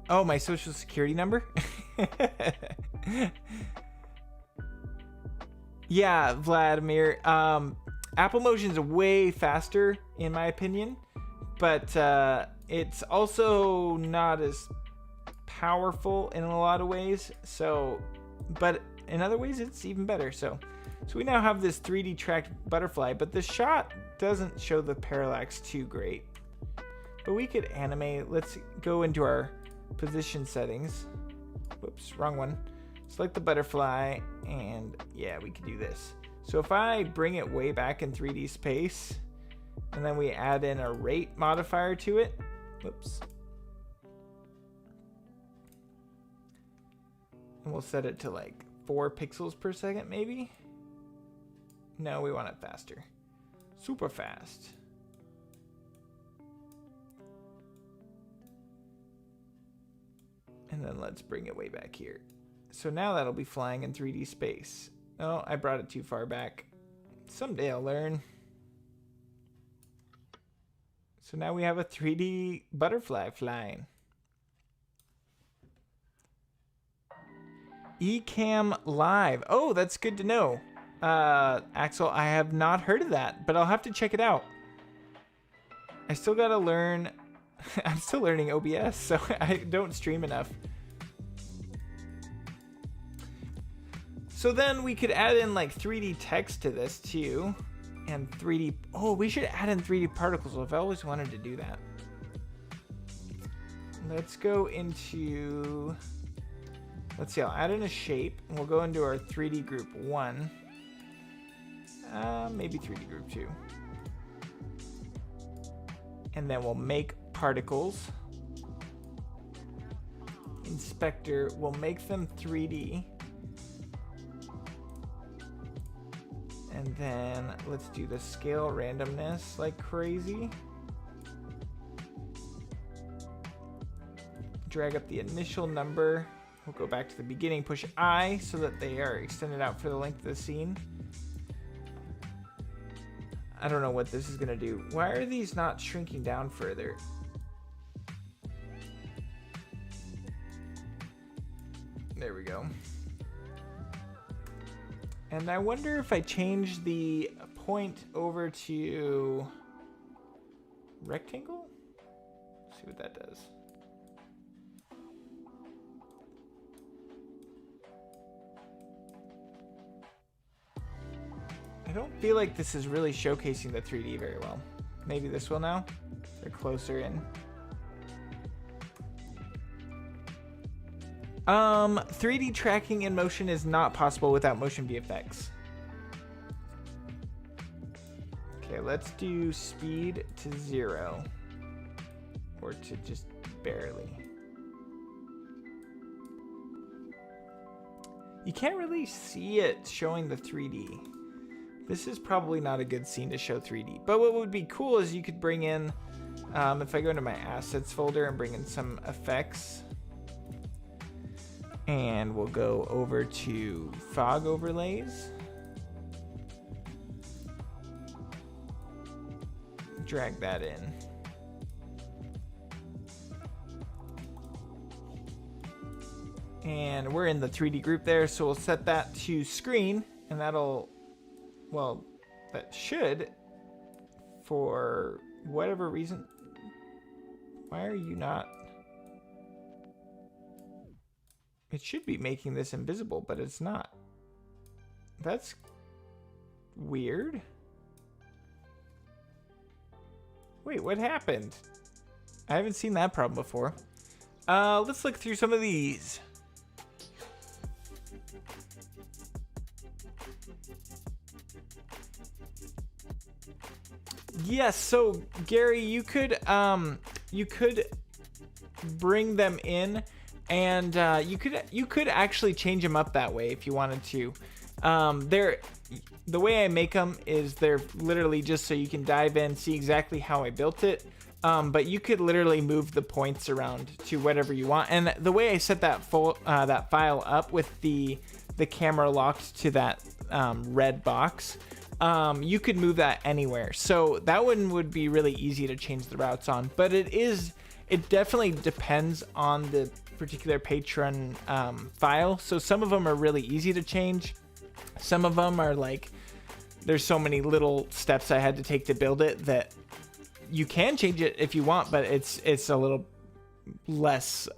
Oh, my social security number? Yeah, Vladimir. Apple Motion is way faster, in my opinion. But it's also not as powerful in a lot of ways. So, but in other ways, it's even better. So we now have this 3D tracked butterfly, but the shot doesn't show the parallax too great. But we could animate. Let's go into our position settings. Whoops, wrong one. Select the butterfly, and yeah, we could do this. So if I bring it way back in 3D space, and then we add in a rate modifier to it. Whoops. And we'll set it to like 4 pixels per second, maybe. No, we want it faster. Super fast. And then let's bring it way back here. So now that'll be flying in 3D space. Oh, I brought it too far back. Someday I'll learn. So now we have a 3D butterfly flying. Ecamm Live. Oh, that's good to know. Axel, I have not heard of that, but I'll have to check it out. I still gotta learn. I'm still learning OBS, so I don't stream enough. So then we could add in like 3D text to this too. And 3D. Oh, we should add in 3D particles. I've always wanted to do that. Let's go into. Let's see. I'll add in a shape. And we'll go into our 3D group 1. Maybe 3D group 2. And then we'll make particles. Inspector. We'll make them 3D. And then let's do the scale randomness like crazy. Drag up the initial number. We'll go back to the beginning, push I so that they are extended out for the length of the scene. I don't know what this is gonna do. Why are these not shrinking down further? There we go. And I wonder if I change the point over to rectangle? See what that does. I don't feel like this is really showcasing the 3D very well. Maybe this will now. They're closer in. 3D tracking in motion is not possible without motion VFX. Okay, let's do speed to 0. Or to just barely. You can't really see it showing the 3D. This is probably not a good scene to show 3D. But what would be cool is you could bring in, if I go into my assets folder and bring in some effects. And we'll go over to fog overlays. Drag that in. And we're in the 3D group there, so we'll set that to screen, and that'll, well, that should, for whatever reason. Why are you not? It should be making this invisible, but it's not. That's weird. Wait, what happened? I haven't seen that problem before. Let's look through some of these. Yes, so Gary, you could bring them in. And you could actually change them up that way if you wanted to. The way I make them is they're literally just so you can dive in, see exactly how I built it. But you could literally move the points around to whatever you want. And the way I set that that file up with the camera locked to that red box, you could move that anywhere. So that one would be really easy to change the routes on. But it definitely depends on the particular patron file. So some of them are really easy to change. Some of them are like, there's so many little steps I had to take to build it that you can change it if you want, but it's a little less,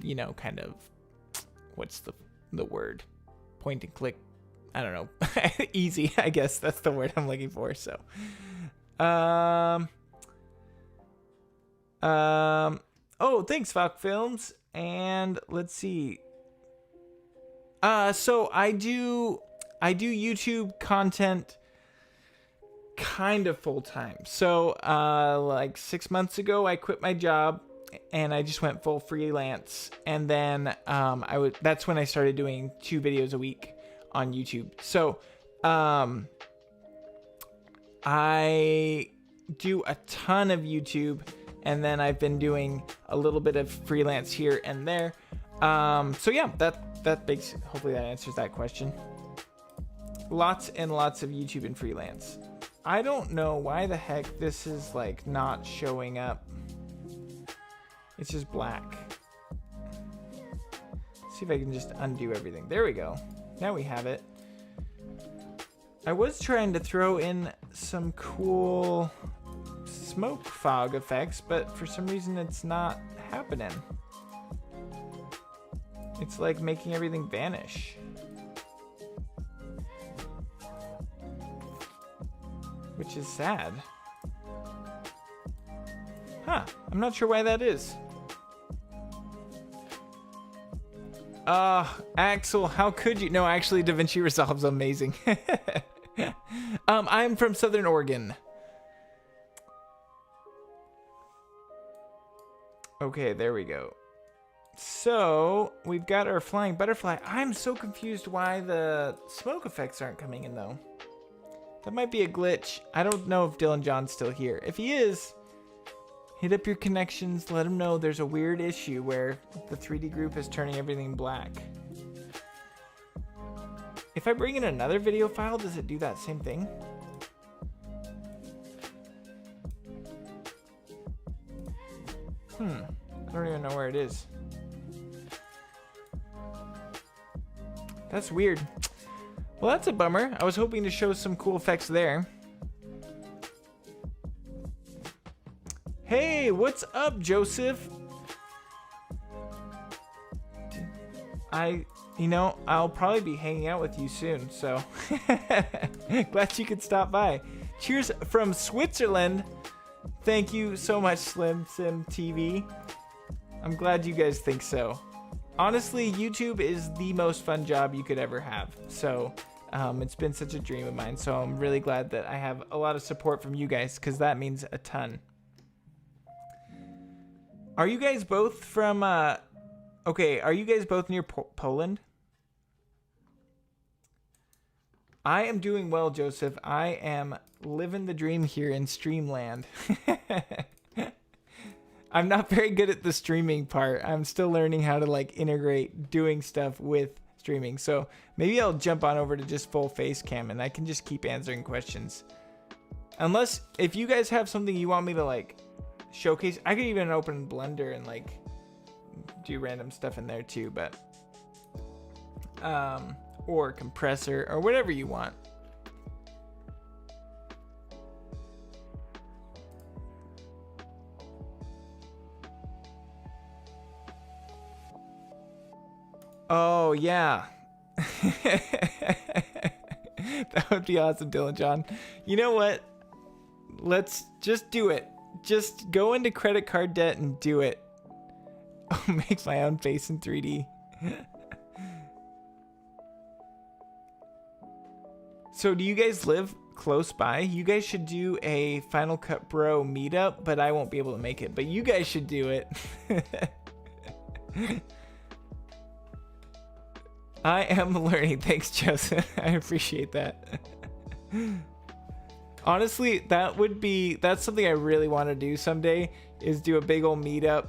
you know, kind of, what's the word? Point and click. I don't know. Easy, I guess that's the word I'm looking for. So, oh, thanks, Falk Films. And let's see. So I do YouTube content kind of full time. So, like 6 months ago, I quit my job and I just went full freelance. And then, that's when I started doing 2 videos a week on YouTube. So, I do a ton of YouTube, and then I've been doing a little bit of freelance here and there. So yeah, that makes, hopefully that answers that question. Lots and lots of YouTube and freelance. I don't know why the heck this is like not showing up. It's just black. See if I can just undo everything. There we go. Now we have it. I was trying to throw in some cool smoke fog effects, but for some reason it's not happening. It's like making everything vanish. Which is sad. Huh, I'm not sure why that is. Axel, how could you? No, actually, DaVinci Resolve's amazing. I'm from Southern Oregon. Okay, there we go. So, we've got our flying butterfly. I'm so confused why the smoke effects aren't coming in, though. That might be a glitch. I don't know if Dylan John's still here. If he is, hit up your connections. Let him know there's a weird issue where the 3D group is turning everything black. If I bring in another video file, does it do that same thing? I don't even know where it is. That's weird. Well, that's a bummer. I was hoping to show some cool effects there. Hey, what's up, Joseph? I'll probably be hanging out with you soon, so glad you could stop by. Cheers from Switzerland. Thank you so much, Slim Sim TV. I'm glad you guys think so. Honestly, YouTube is the most fun job you could ever have. So it's been such a dream of mine. So I'm really glad that I have a lot of support from you guys, because that means a ton. Are you guys both from... okay, are you guys both near Poland? I am doing well, Joseph. I am living the dream here in Streamland. I'm not very good at the streaming part. I'm still learning how to like integrate doing stuff with streaming. So maybe I'll jump on over to just full face cam and I can just keep answering questions. Unless if you guys have something you want me to like showcase, I could even open Blender and like do random stuff in there too, but or compressor or whatever you want. Oh, yeah. That would be awesome, Dylan John. You know what? Let's just do it. Just go into credit card debt and do it. I'll make my own face in 3D. So do you guys live close by? You guys should do a Final Cut Bro meetup, but I won't be able to make it. But you guys should do it. I am learning. Thanks, Joseph. I appreciate that. Honestly, that's something I really want to do someday, is do a big old meetup.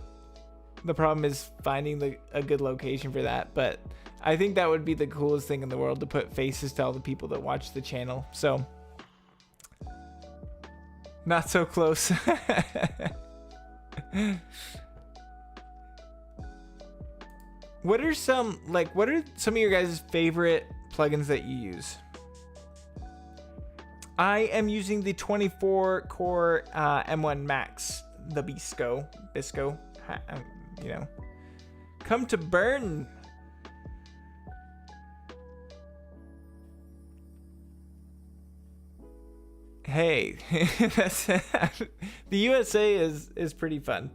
The problem is finding a good location for that, but I think that would be the coolest thing in the world, to put faces to all the people that watch the channel. So, not so close. What are some of your guys' favorite plugins that you use? I am using the 24-core M1 Max, the Bisco, you know. Come to Bern. Hey, the USA is pretty fun.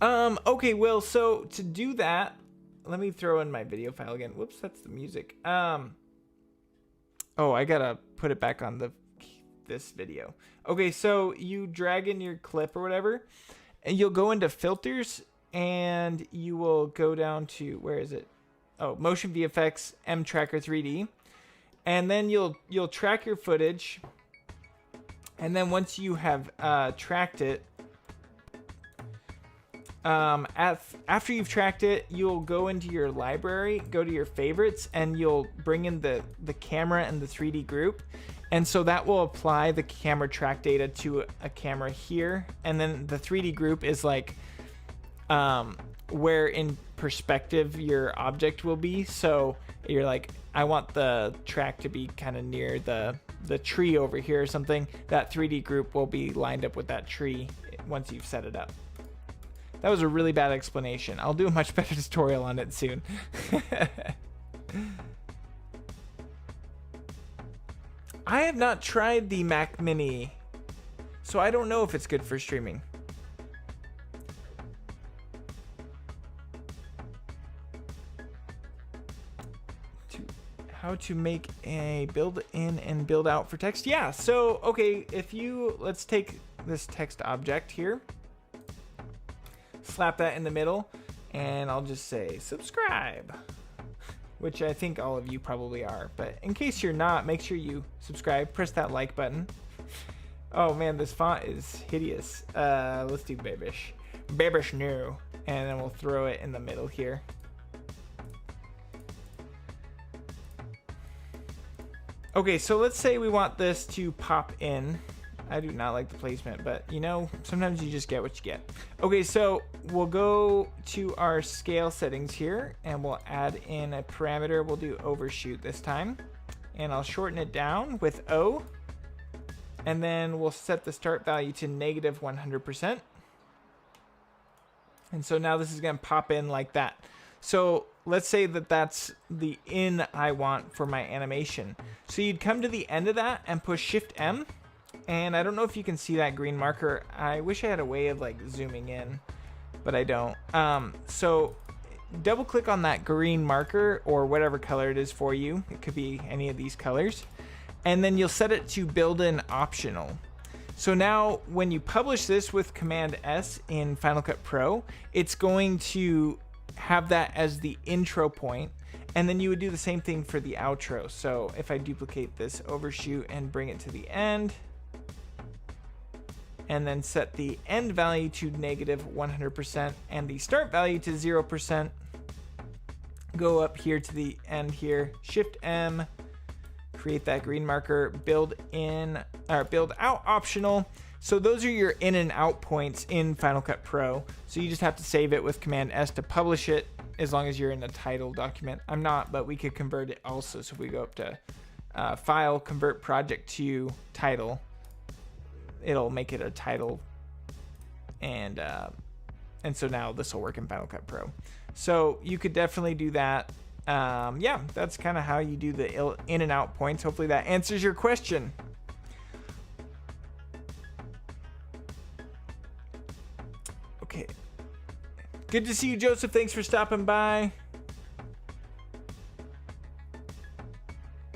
Okay, well, so to do that, let me throw in my video file again. Whoops, that's the music. Oh, I gotta put it back on this video. Okay, so you drag in your clip or whatever, and you'll go into filters, and you will go down to, where is it? Oh, Motion VFX M Tracker 3D. And then you'll track your footage. And then once you have tracked it, after you've tracked it, you'll go into your library, go to your favorites, and you'll bring in the camera and the 3D group. And so that will apply the camera track data to a camera here. And then the 3D group is like where in perspective your object will be. So you're like, I want the track to be kind of near the tree over here or something. That 3D group will be lined up with that tree once you've set it up. That was a really bad explanation. I'll do a much better tutorial on it soon. I have not tried the Mac Mini, so I don't know if it's good for streaming. How to make a build in and build out for text. Yeah, so, okay, let's take this text object here, slap that in the middle, and I'll just say subscribe, which I think all of you probably are. But in case you're not, make sure you subscribe, press that like button. Oh man, this font is hideous. Let's do Babish. Babish new. And then we'll throw it in the middle here. Okay, so let's say we want this to pop in. I do not like the placement, but you know, sometimes you just get what you get. Okay, so we'll go to our scale settings here and we'll add in a parameter. We'll do overshoot this time, and I'll shorten it down with O. And then we'll set the start value to -100%. And so now this is gonna pop in like that. So let's say that that's the in I want for my animation. So you'd come to the end of that and push Shift M. And I don't know if you can see that green marker. I wish I had a way of like zooming in, but I don't. So double click on that green marker or whatever color it is for you. It could be any of these colors. And then you'll set it to build in optional. So now when you publish this with Command S in Final Cut Pro, it's going to have that as the intro point. And then you would do the same thing for the outro. So if I duplicate this overshoot and bring it to the end, and then set the end value to -100% and the start value to 0%. Go up here to the end here, Shift M, create that green marker, build in or build out optional. So those are your in and out points in Final Cut Pro. So you just have to save it with Command S to publish it, as long as you're in a title document. I'm not, but we could convert it also. So if we go up to File, Convert Project to Title, it'll make it a title, and so now this will work in Final Cut Pro. So you could definitely do that. Yeah, that's kind of how you do the in and out points. Hopefully that answers your question. Okay, good to see you, Joseph. Thanks for stopping by.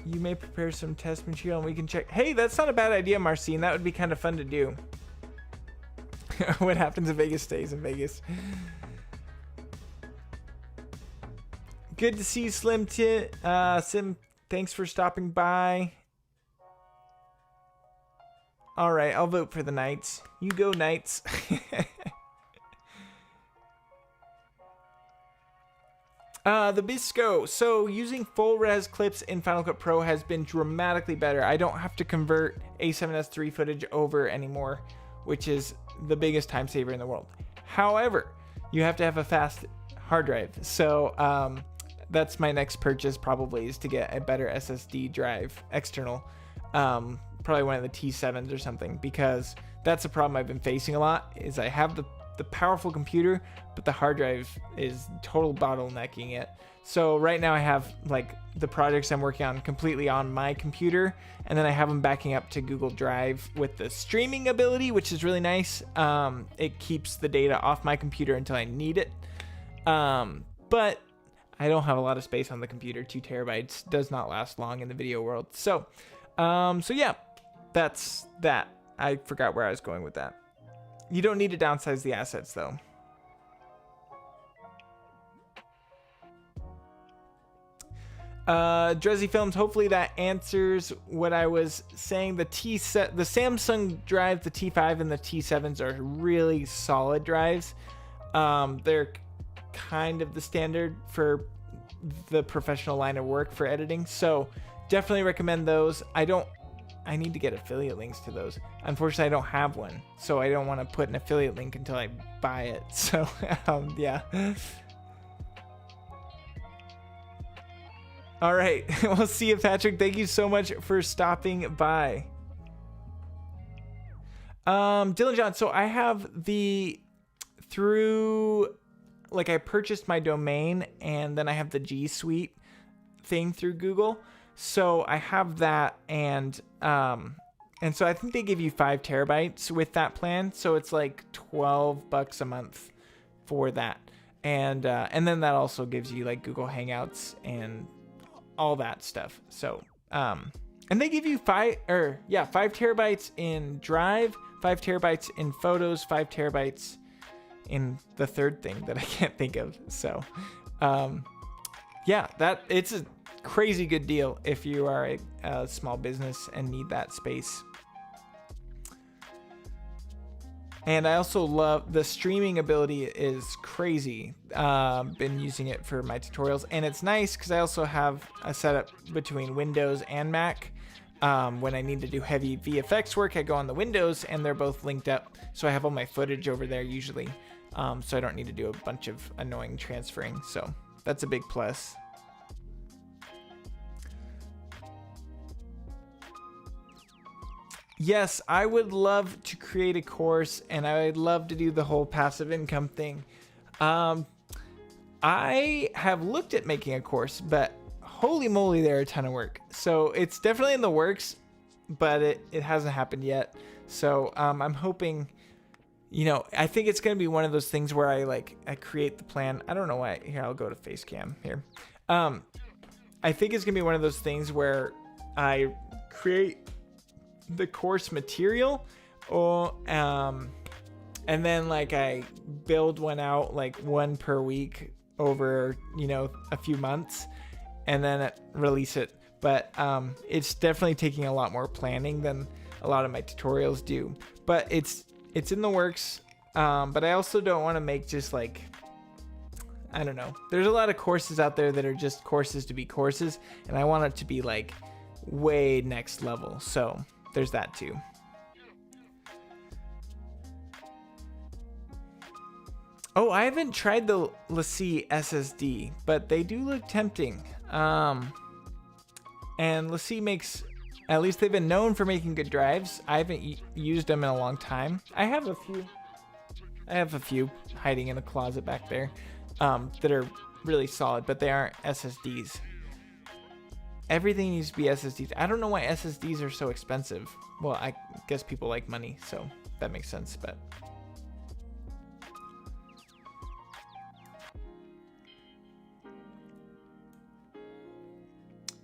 You may prepare some test material and we can check. Hey, that's not a bad idea, Marcine. That would be kind of fun to do. What happens in Vegas stays in Vegas. Good to see you, Slim. Sim, thanks for stopping by. All right, I'll vote for the Knights. You go, Knights. The Bisco. So using full res clips in Final Cut Pro has been dramatically better. I don't have to convert A7S3 footage over anymore, which is the biggest time saver in the world. However, you have to have a fast hard drive. So that's my next purchase, probably, is to get a better SSD drive, external, probably one of the T7s or something, because that's a problem I've been facing a lot. Is I have the powerful computer, but the hard drive is total bottlenecking it. So right now I have like the projects I'm working on completely on my computer, and then I have them backing up to Google Drive with the streaming ability, which is really nice. It keeps the data off my computer until I need it. But I don't have a lot of space on the computer. 2 terabytes does not last long in the video world. So yeah, that's that. I forgot where I was going with that. You don't need to downsize the assets, though. Drezzy Films, hopefully that answers what I was saying. The Samsung drive, the T5 and the T7s are really solid drives. They're kind of the standard for the professional line of work for editing, so definitely recommend those. I need to get affiliate links to those. Unfortunately, I don't have one, so I don't want to put an affiliate link until I buy it. So yeah. All right, we'll see you, Patrick. Thank you so much for stopping by. Dylan John, so I have I purchased my domain, and then I have the G Suite thing through Google. So I have that, and so I think they give you 5 terabytes with that plan. So it's like $12 a month for that, and then that also gives you like Google Hangouts and all that stuff. So and they give you 5 terabytes in Drive, 5 terabytes in Photos, 5 terabytes in the third thing that I can't think of. So yeah, it's a crazy good deal if you are a small business and need that space. And I also love the streaming ability is crazy. Been using it for my tutorials, and it's nice because I also have a setup between Windows and Mac. When I need to do heavy VFX work, I go on the Windows, and they're both linked up, so I have all my footage over there usually, so I don't need to do a bunch of annoying transferring. So that's a big plus. Yes, I would love to create a course, and I would love to do the whole passive income thing. I have looked at making a course, but holy moly, they're a ton of work. So it's definitely in the works, but it hasn't happened yet. So I'm hoping, I think it's going to be one of those things where I create the plan. I don't know why. Here, I'll go to Facecam here. I think it's going to be one of those things where I create the course material, and then I build one out, one per week over a few months, and then release it. But it's definitely taking a lot more planning than a lot of my tutorials do, but it's in the works. But I also don't want to make just I don't know, there's a lot of courses out there that are just courses to be courses, and I want it to be way next level. So there's that too. Oh, I haven't tried the LaCie SSD, but they do look tempting. And LaCie makes, at least they've been known for making good drives. I haven't used them in a long time. I have a few hiding in a closet back there that are really solid, but they aren't SSDs. Everything needs to be SSDs. I don't know why SSDs are so expensive. Well, I guess people like money, so that makes sense, but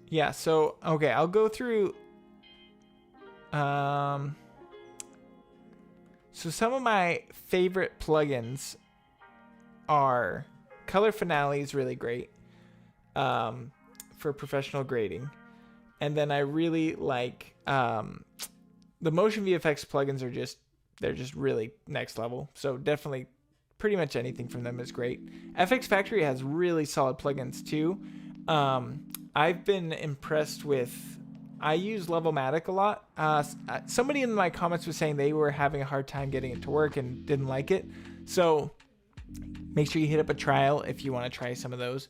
yeah, so okay, I'll go through so some of my favorite plugins are Color Finale is really great. For professional grading, and then I really like the motion VFX plugins they're just really next level. So definitely pretty much anything from them is great. FX Factory has really solid plugins too. I've been impressed with, I use Levelmatic a lot. Somebody in my comments was saying they were having a hard time getting it to work and didn't like it, so make sure you hit up a trial if you want to try some of those.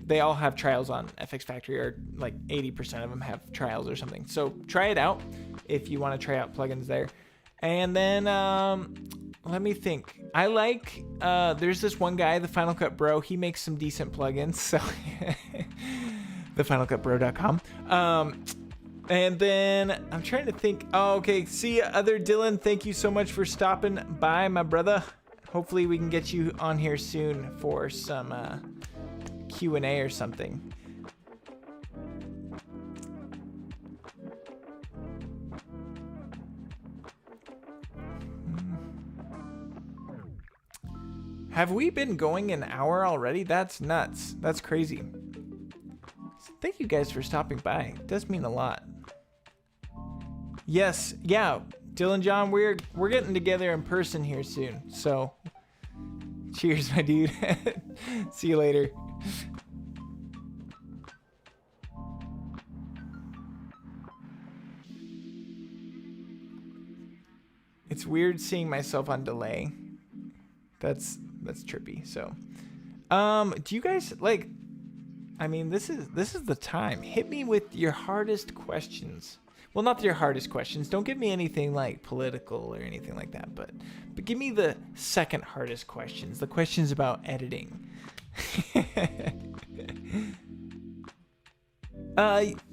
They all have trials on FX Factory, or 80% of them have trials or something. So try it out if you want to try out plugins there. And then let me think. I like there's this one guy, the Final Cut Bro. He makes some decent plugins. So TheFinalCutBro.com. And then I'm trying to think. Oh, okay. See ya, other Dylan. Thank you so much for stopping by, my brother. Hopefully we can get you on here soon for some Q&A or something. Have we been going an hour already? That's nuts. That's crazy. thank you guys for stopping by. It does mean a lot. Yes, yeah, Dylan John, we're getting together in person here soon. So, cheers, my dude. See you later. It's weird seeing myself on delay. That's trippy. So, do you guys like? I mean, this is the time. Hit me with your hardest questions. Well, not your hardest questions. Don't give me anything like political or anything like that. But give me the second hardest questions. The questions about editing.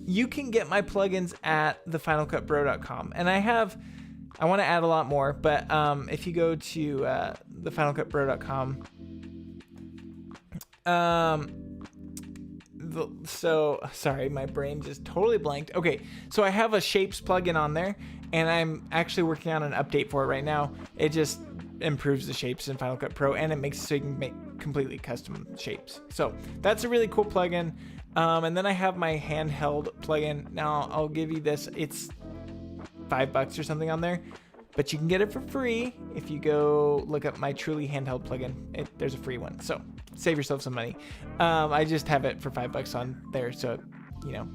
You can get my plugins at TheFinalCutBro.com, and I want to add a lot more, but if you go to TheFinalCutBro.com, sorry, my brain just totally blanked. Okay, so I have a shapes plugin on there, and I'm actually working on an update for it right now. It just improves the shapes in Final Cut Pro, and it makes it so you can make completely custom shapes. So that's a really cool plugin. And then I have my handheld plugin. Now I'll give you this. It's $5 or something on there, but you can get it for free if you go look up my Truly handheld plugin. There's a free one, so save yourself some money. I just have it for $5 on there, so you know,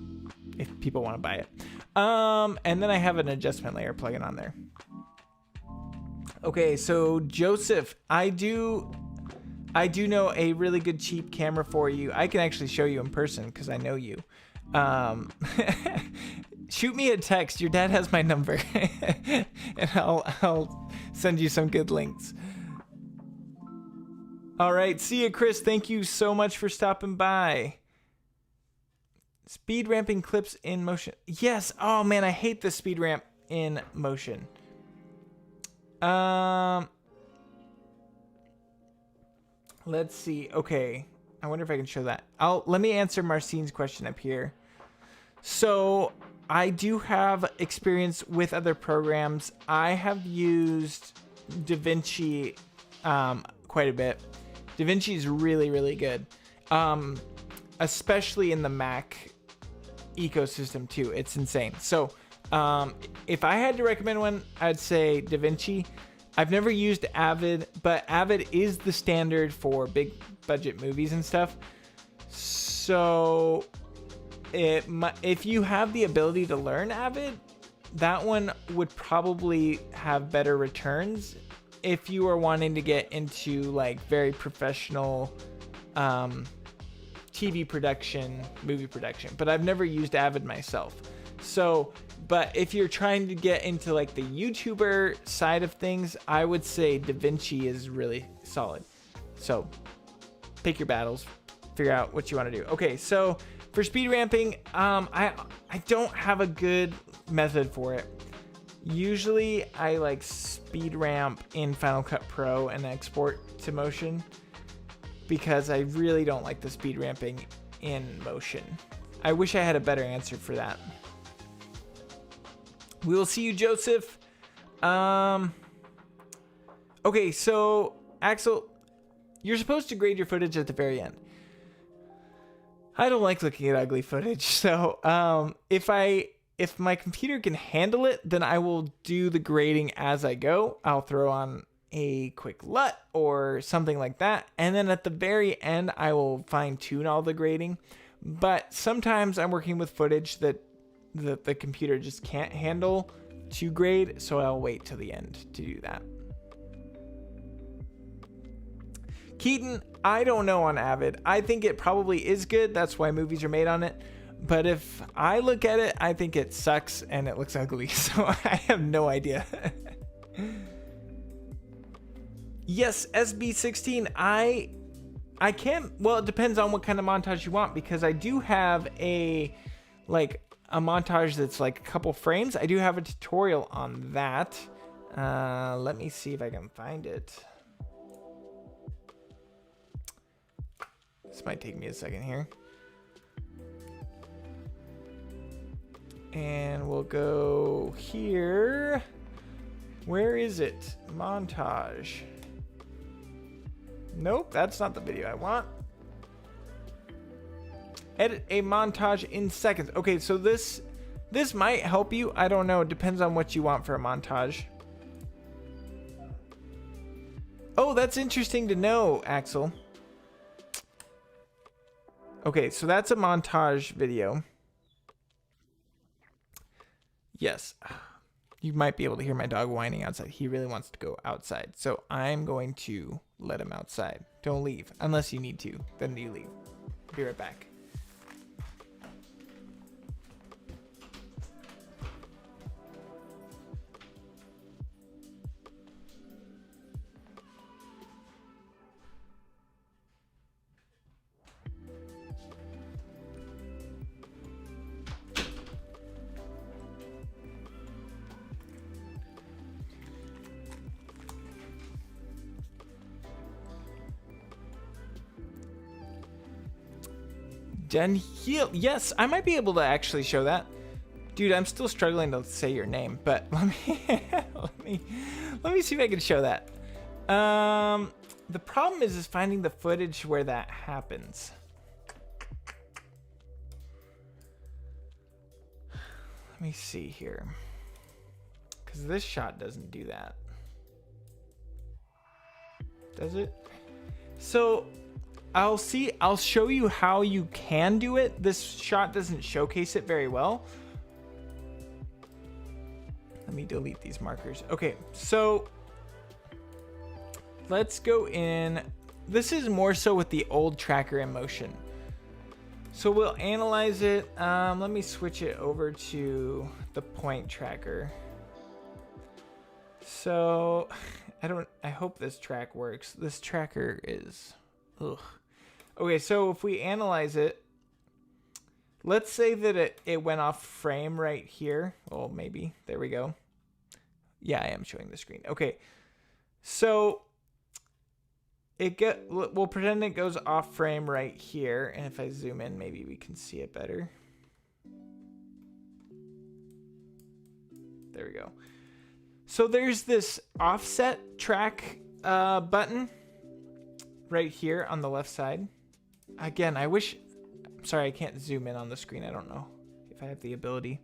if people want to buy it. And then I have an adjustment layer plugin on there. Okay, so Joseph, I do know a really good cheap camera for you. I can actually show you in person because I know you. Shoot me a text. Your dad has my number, and I'll send you some good links. All right, see you, Chris. Thank you so much for stopping by. Speed ramping clips in motion. Yes. Oh man, I hate the speed ramp in motion. Let's see. Okay, I wonder if I can show that. Let me answer Marcine's question up here. So I do have experience with other programs. I have used DaVinci quite a bit. DaVinci is really, really good, especially in the Mac ecosystem too. It's insane. So if I had to recommend one, I'd say DaVinci. I've never used Avid, but Avid is the standard for big budget movies and stuff. So if you have the ability to learn Avid, that one would probably have better returns if you are wanting to get into like very professional TV production, movie production. But I've never used Avid myself. So, but if you're trying to get into like the YouTuber side of things, I would say DaVinci is really solid. So pick your battles, figure out what you want to do. Okay, so for speed ramping, I don't have a good method for it. Usually I like speed ramp in Final Cut Pro and export to motion because I really don't like the speed ramping in motion. I wish I had a better answer for that. We will see you, Joseph. Okay, so Axel, you're supposed to grade your footage at the very end. I don't like looking at ugly footage, so if my computer can handle it, then I will do the grading as I go. I'll throw on a quick LUT or something like that, and then at the very end, I will fine-tune all the grading. But sometimes I'm working with footage that the computer just can't handle to grade, so I'll wait till the end to do that. Keaton, I don't know on Avid. I think it probably is good. That's why movies are made on it. But if I look at it, I think it sucks and it looks ugly. So I have no idea. Yes, SB16. I can't. Well, it depends on what kind of montage you want, because I do have a montage that's like a couple frames. I do have a tutorial on that. Let me see if I can find it. This might take me a second here. And we'll go here. Where is it? Montage. Nope, that's not the video I want. Edit a montage in seconds. Okay, so this might help you. I don't know. It depends on what you want for a montage. Oh, that's interesting to know, Axel. Okay, so that's a montage video. Yes. You might be able to hear my dog whining outside. He really wants to go outside. So I'm going to let him outside. Don't leave. Unless you need to. Then you leave. Be right back. Den Heal. Yes, I might be able to actually show that. Dude, I'm still struggling to say your name, but let me see if I can show that. The problem is finding the footage where that happens. Let me see here. Because this shot doesn't do that. Does it? So I'll show you how you can do it. This shot doesn't showcase it very well. Let me delete these markers. Okay, so let's go in. This is more so with the old tracker in motion. So we'll analyze it. Let me switch it over to the point tracker. So I hope this track works. This tracker is, ugh. Okay, so if we analyze it, let's say that it went off frame right here. Well, maybe. There we go. Yeah, I am showing the screen. Okay, so we'll pretend it goes off frame right here, and if I zoom in, maybe we can see it better. There we go. So there's this offset track button right here on the left side. Again, I'm sorry, I can't zoom in on the screen. I don't know if I have the ability.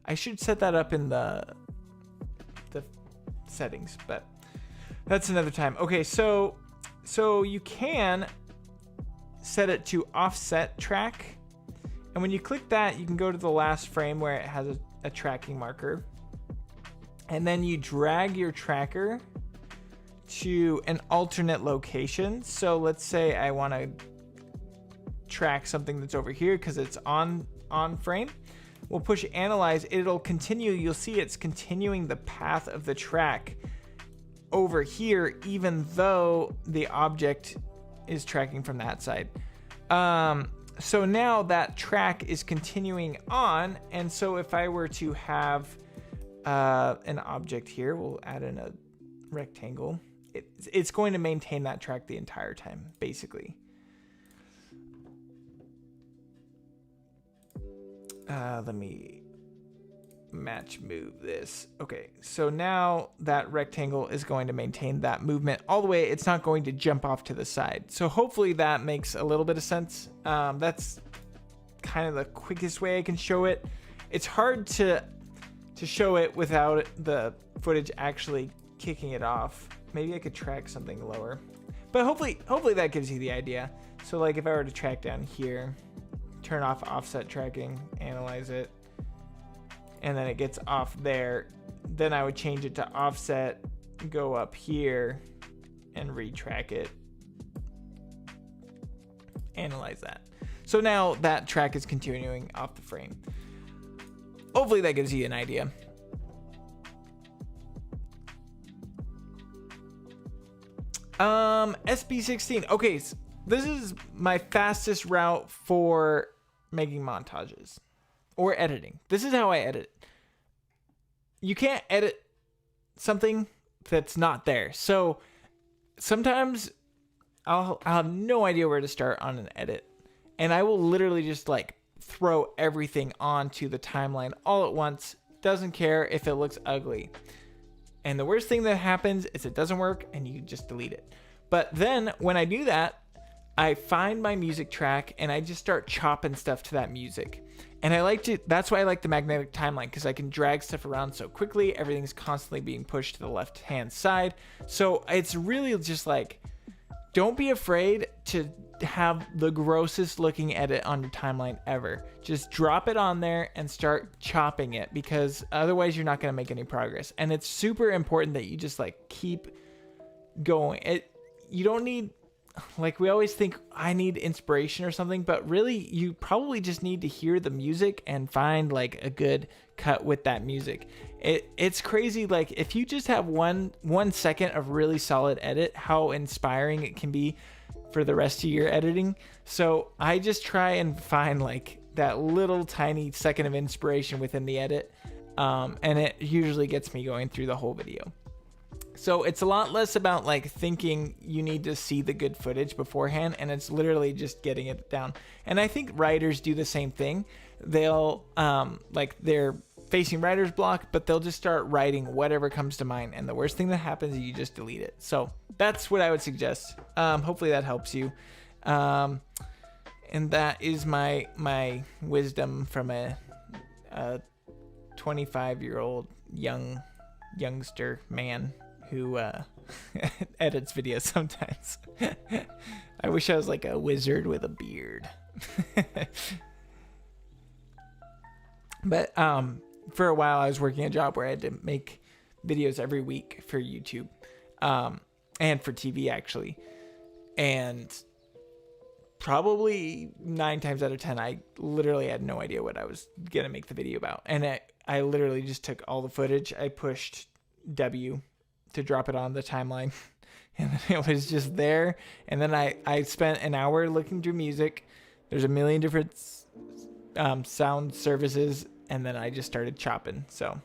I should set that up in the settings, but that's another time. Okay, so you can set it to offset track, and when you click that, you can go to the last frame where it has a tracking marker, and then you drag your tracker to an alternate location. So let's say I want to track something that's over here because it's on frame. We'll push analyze. It'll continue. You'll see it's continuing the path of the track over here, even though the object is tracking from that side. So now that track is continuing on, and so if I were to have an object here, we'll add in a rectangle. It's going to maintain that track the entire time, basically. Let me match move this. Okay, so now that rectangle is going to maintain that movement all the way. It's not going to jump off to the side. So hopefully that makes a little bit of sense. That's kind of the quickest way I can show it. It's hard to show it without the footage actually kicking it off. Maybe I could track something lower, but hopefully that gives you the idea. So like if I were to track down here, turn off offset tracking, analyze it, and then it gets off there, then I would change it to offset, go up here and retrack it, analyze that. So now that track is continuing off the frame. Hopefully that gives you an idea. SB16. Okay, so this is my fastest route for making montages or editing. This is how I edit. You can't edit something that's not there. So sometimes I'll have no idea where to start on an edit, and I will literally just like throw everything onto the timeline all at once. Doesn't care if it looks ugly. And the worst thing that happens is it doesn't work and you just delete it. But then when I do that, I find my music track and I just start chopping stuff to that music. And that's why I like the magnetic timeline, because I can drag stuff around so quickly. Everything's constantly being pushed to the left-hand side. So it's really just like, don't be afraid to have the grossest looking edit on your timeline ever. Just drop it on there and start chopping it, because otherwise you're not going to make any progress. And it's super important that you just like keep going. You don't need, like, we always think I need inspiration or something, but really you probably just need to hear the music and find like a good cut with that music. It's crazy. Like, if you just have one second of really solid edit, how inspiring it can be for the rest of your editing. So I just try and find like that little tiny second of inspiration within the edit. And it usually gets me going through the whole video. So it's a lot less about like thinking you need to see the good footage beforehand, and it's literally just getting it down. And I think writers do the same thing. They'll like, they're facing writer's block, but they'll just start writing whatever comes to mind, and the worst thing that happens is you just delete it. So that's what I would suggest. Hopefully that helps you. And that is my wisdom from a 25-year-old youngster man who edits videos sometimes. I wish I was like a wizard with a beard. But for a while I was working a job where I had to make videos every week for YouTube, and for TV actually. And probably 9 times out of 10, I literally had no idea what I was going to make the video about. And I literally just took all the footage, I pushed W to drop it on the timeline, and then it was just there. And then I spent an hour looking through music. There's a million different sound services, and then I just started chopping. So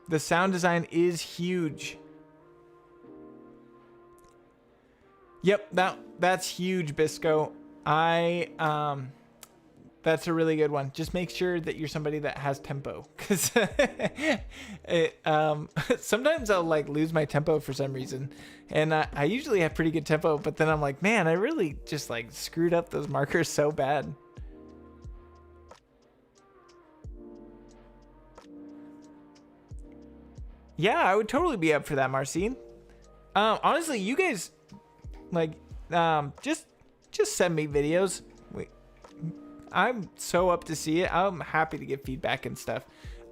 the sound design is huge. Yep, that's huge, Bisco. That's a really good one. Just make sure that you're somebody that has tempo, because sometimes I'll like lose my tempo for some reason, and I usually have pretty good tempo, but then I'm like, man, I really just like screwed up those markers so bad. Yeah, I would totally be up for that, Marcine. Honestly, you guys like just send me videos. I'm so up to see it. I'm happy to give feedback and stuff.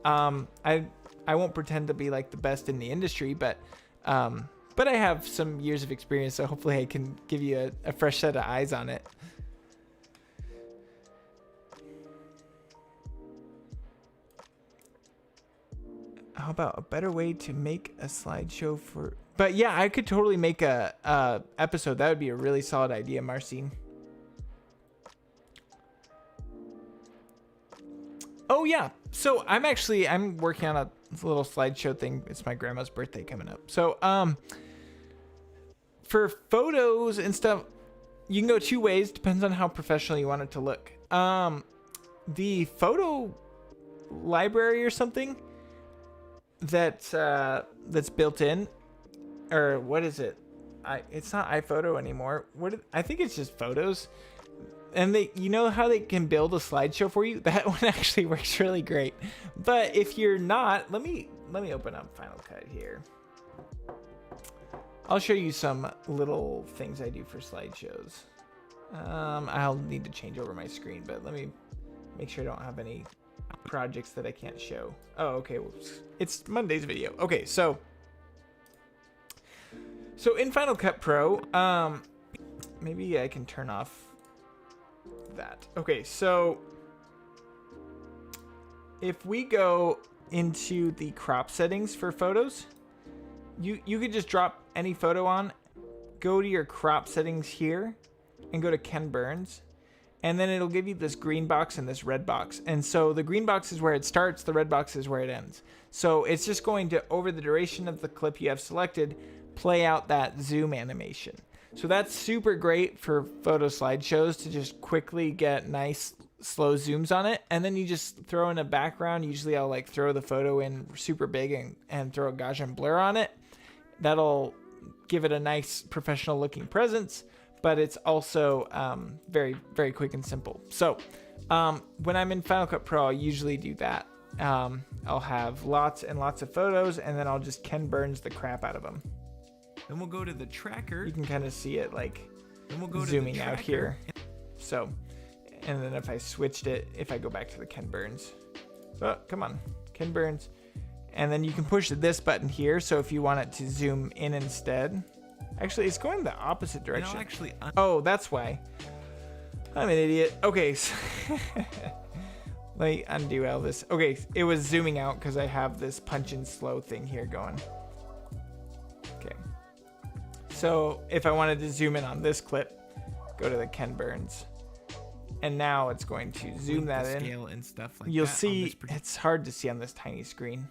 I won't pretend to be like the best in the industry, but I have some years of experience, so hopefully I can give you a fresh set of eyes on it. How about a better way to make a slideshow for... But yeah, I could totally make a episode. That would be a really solid idea, Marcine. Oh yeah, so I'm working on a little slideshow thing. It's my grandma's birthday coming up. So for photos and stuff, you can go 2 ways. Depends on how professional you want it to look. The photo library or something that's built in, or what is it? It's not iPhoto anymore. I think it's just Photos. And you know how they can build a slideshow for you? That one actually works really great. But if you're not, let me open up Final Cut here. I'll show you some little things I do for slideshows. I'll need to change over my screen, but let me make sure I don't have any projects that I can't show. Oh, okay. Well, it's Monday's video. Okay, so in Final Cut Pro, maybe I can turn off that. Okay, so if we go into the crop settings for photos, you could just drop any photo on, go to your crop settings here, and go to Ken Burns, and then it'll give you this green box and this red box. And so the green box is where it starts, the red box is where it ends. So it's just going to, over the duration of the clip you have selected, play out that zoom animation. So that's super great for photo slideshows, to just quickly get nice slow zooms on it. And then you just throw in a background. Usually I'll like throw the photo in super big and throw a Gaussian blur on it. That'll give it a nice professional looking presence. but it's also very, very quick and simple. So when I'm in Final Cut Pro, I'll usually do that. I'll have lots and lots of photos, and then I'll just Ken Burns the crap out of them. Then we'll go to the tracker. You can kind of see it like Then we'll go zooming to the out here. So, and then if I switched it, if I go back to the Ken Burns, oh, come on, Ken Burns. And then you can push this button here. So if you want it to zoom in instead, actually it's going the opposite direction. Oh, that's why. I'm an idiot. Okay. So let me undo all this. Okay, it was zooming out because I have this punch and slow thing here going. Okay. So if I wanted to zoom in on this clip, go to the Ken Burns. And now it's going to zoom that in. Scale and stuff like You'll that see, it's hard to see on this tiny screen.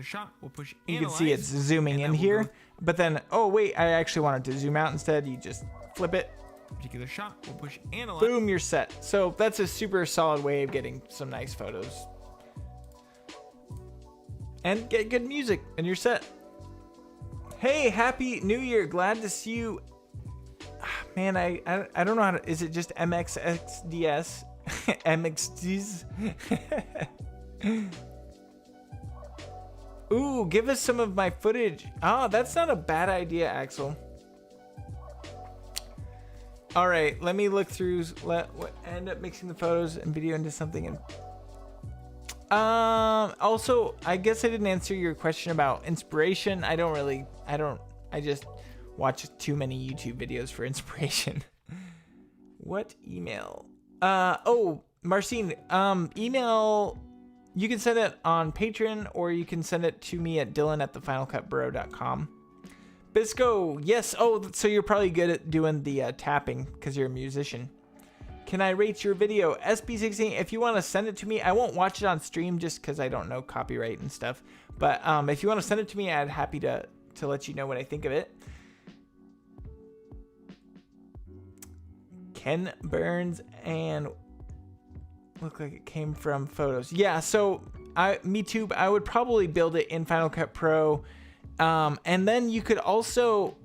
Shot. We'll push you can see it's zooming in here, but then, oh wait, I actually wanted to zoom out instead. You just flip it. Particular shot. We'll push analyze. Boom, you're set. So that's a super solid way of getting some nice photos. And get good music, and you're set. Hey, happy New Year! Glad to see you. Man, I don't know how to. Is it just MXXDS? MXDs? Ooh, give us some of my footage. Oh, that's not a bad idea, Axel. All right, let me look through. End up mixing the photos and video into something. And also, I guess I didn't answer your question about inspiration. I just watch too many YouTube videos for inspiration. What email? Oh, Marcin, email. You can send it on Patreon, or you can send it to me at dylan@TheFinalCutBro.com. Bisco, yes. Oh, so you're probably good at doing the tapping because you're a musician. Can I rate your video? SB16, if you want to send it to me, I won't watch it on stream just because I don't know copyright and stuff. But if you want to send it to me, I'd happy to let you know what I think of it. Ken Burns and look like it came from photos. Yeah, so me too. I would probably build it in Final Cut Pro. And then you could also,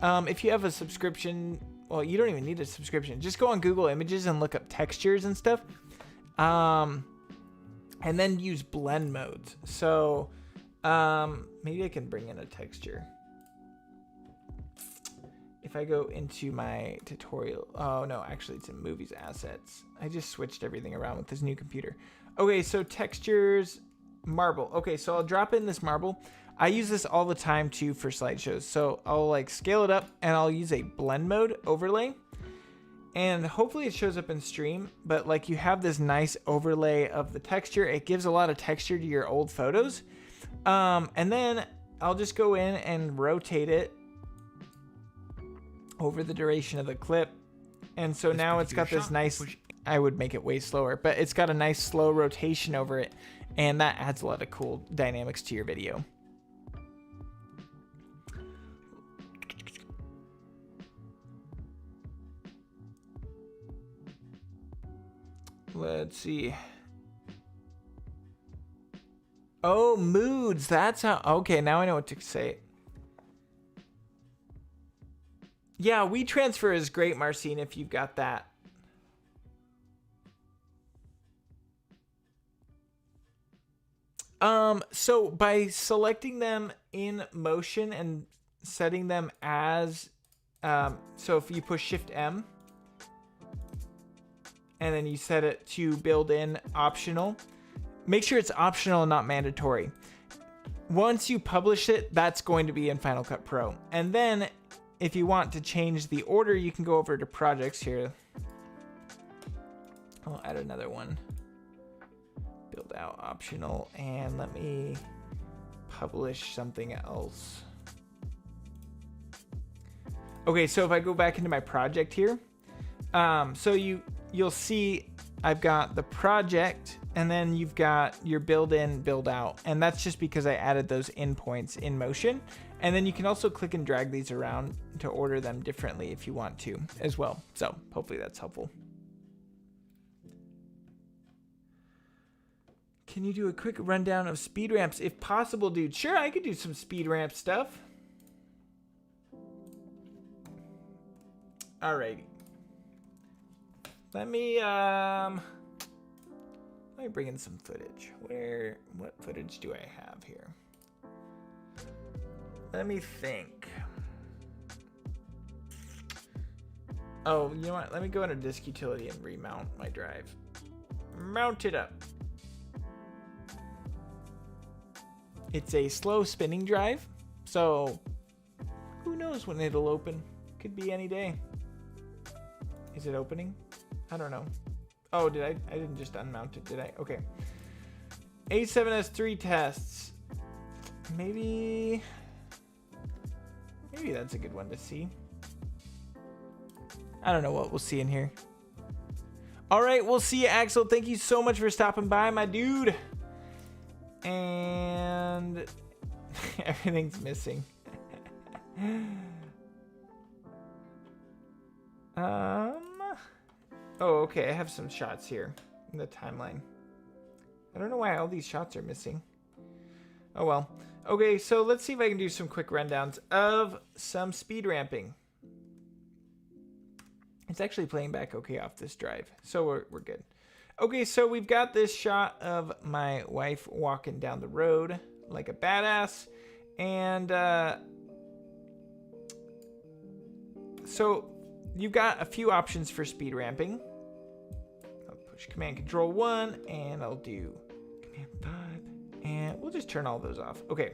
if you have a subscription, well, you don't even need a subscription. Just go on Google Images and look up textures and stuff. And then use blend modes. So maybe I can bring in a texture. If I go into my tutorial, oh no, actually it's in movies assets. I just switched everything around with this new computer. Okay, so textures, marble. Okay, so I'll drop in this marble. I use this all the time too for slideshows. So I'll like scale it up and I'll use a blend mode overlay. And hopefully it shows up in stream, but like you have this nice overlay of the texture. It gives a lot of texture to your old photos. And then I'll just go in and rotate it over the duration of the clip. And so now it's got this nice, I would make it way slower, but it's got a nice slow rotation over it. And that adds a lot of cool dynamics to your video. Let's see. Oh, moods. That's how. Okay, now I know what to say. Yeah, WeTransfer is great, Marcin, if you've got that. So by selecting them in motion and setting them as, so if you push Shift M, and then you set it to build in optional, make sure it's optional and not mandatory. Once you publish it, that's going to be in Final Cut Pro. And then if you want to change the order, you can go over to projects here. I'll add another one. Build out optional, and let me publish something else. Okay, so if I go back into my project here, so you'll see I've got the project, and then you've got your build in, build out, and that's just because I added those endpoints in motion. And then you can also click and drag these around to order them differently if you want to as well. So hopefully that's helpful. Can you do a quick rundown of speed ramps if possible, dude? Sure, I could do some speed ramp stuff. Alrighty. Let me bring in some footage. What footage do I have here? Let me think. Oh, you know what? Let me go into disk utility and remount my drive. Mount it up. It's a slow spinning drive, so who knows when it'll open? Could be any day. Is it opening? I don't know. Oh, I didn't just unmount it, did I? Okay. A7S3 tests. Maybe that's a good one to see. I don't know what we'll see in here. All right, we'll see you, Axel. Thank you so much for stopping by, my dude. And everything's missing. Oh, okay. I have some shots here in the timeline. I don't know why all these shots are missing. Oh, well. Okay, so let's see if I can do some quick rundowns of some speed ramping. It's actually playing back okay off this drive, so we're good. Okay, so we've got this shot of my wife walking down the road like a badass. And so you've got a few options for speed ramping. I'll push Command Control 1 and I'll do Command 5 and we'll just turn all those off. Okay.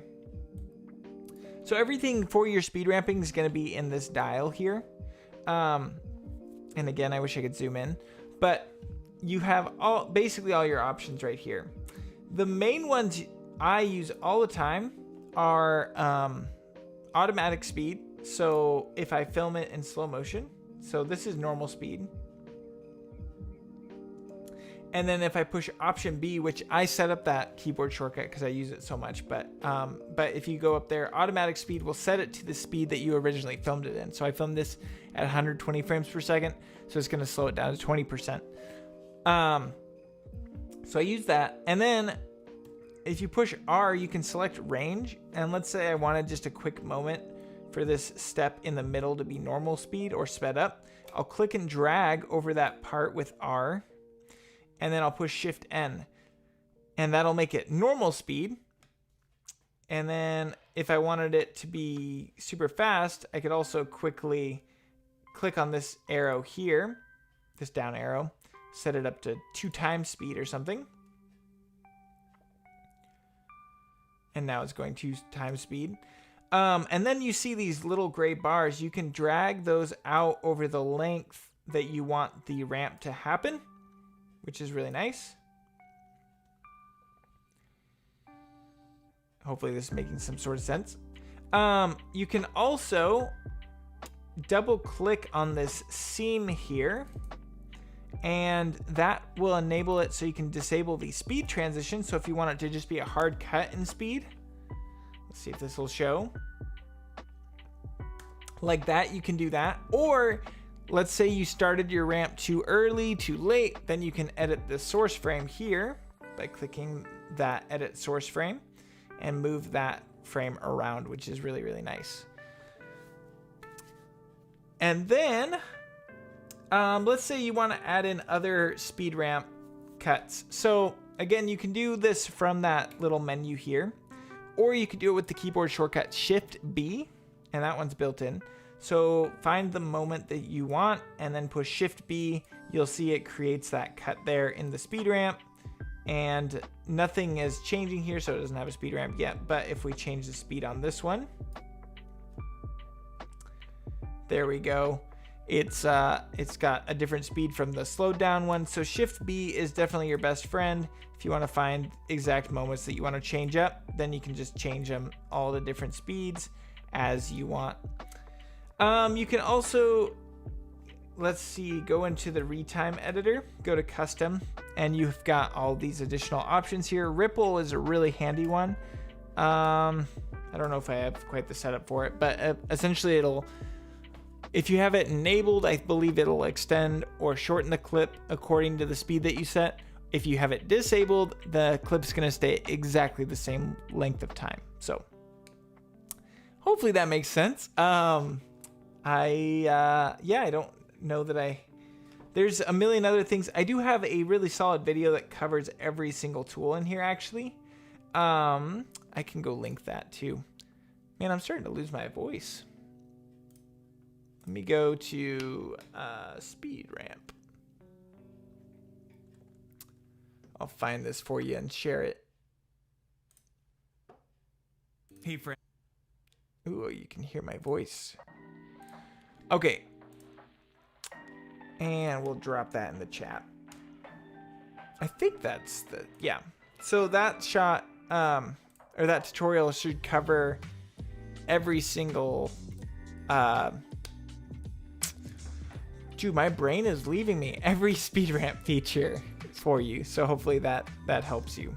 So everything for your speed ramping is going to be in this dial here. And again, I wish I could zoom in, but you have basically all your options right here. The main ones I use all the time are automatic speed. So if I film it in slow motion, so this is normal speed. And then if I push Option B, which I set up that keyboard shortcut because I use it so much, but if you go up there, automatic speed will set it to the speed that you originally filmed it in. So I filmed this at 120 frames per second, so it's going to slow it down to 20%. So I use that, and then if you push R, you can select range. And let's say I wanted just a quick moment for this step in the middle to be normal speed or sped up. I'll click and drag over that part with R. And then I'll push Shift N, and that'll make it normal speed. And then if I wanted it to be super fast, I could also quickly click on this arrow here, this down arrow, set it up to 2 times speed or something. And now it's going 2 times speed. And then you see these little gray bars. You can drag those out over the length that you want the ramp to happen, which is really nice. Hopefully this is making some sort of sense. You can also double click on this seam here, and that will enable it so you can disable the speed transition. So if you want it to just be a hard cut in speed, let's see if this will show. Like that, you can do that. Or let's say you started your ramp too early, too late, then you can edit the source frame here by clicking that edit source frame and move that frame around, which is really, really nice. And then let's say you want to add in other speed ramp cuts. So again, you can do this from that little menu here, or you could do it with the keyboard shortcut Shift B, and that one's built in. So find the moment that you want and then push Shift B. You'll see it creates that cut there in the speed ramp, and nothing is changing here, so it doesn't have a speed ramp yet. But if we change the speed on this one, there we go. It's got a different speed from the slowed down one. So Shift B is definitely your best friend. If you want to find exact moments that you want to change up, then you can just change them all the different speeds as you want. You can also, let's see, go into the retime editor, go to custom, and you've got all these additional options here. Ripple is a really handy one. I don't know if I have quite the setup for it, but essentially if you have it enabled, I believe it'll extend or shorten the clip according to the speed that you set. If you have it disabled, the clip's going to stay exactly the same length of time. So hopefully that makes sense. I know that there's a million other things. I do have a really solid video that covers every single tool in here, actually. I can go link that too. Man, I'm starting to lose my voice. Let me go to speed ramp. I'll find this for you and share it. Hey, friend. Ooh, you can hear my voice. Okay. And we'll drop that in the chat. I think that's the, yeah. So that shot, or that tutorial should cover every single, dude, my brain is leaving me. Every speed ramp feature for you. So hopefully that helps you.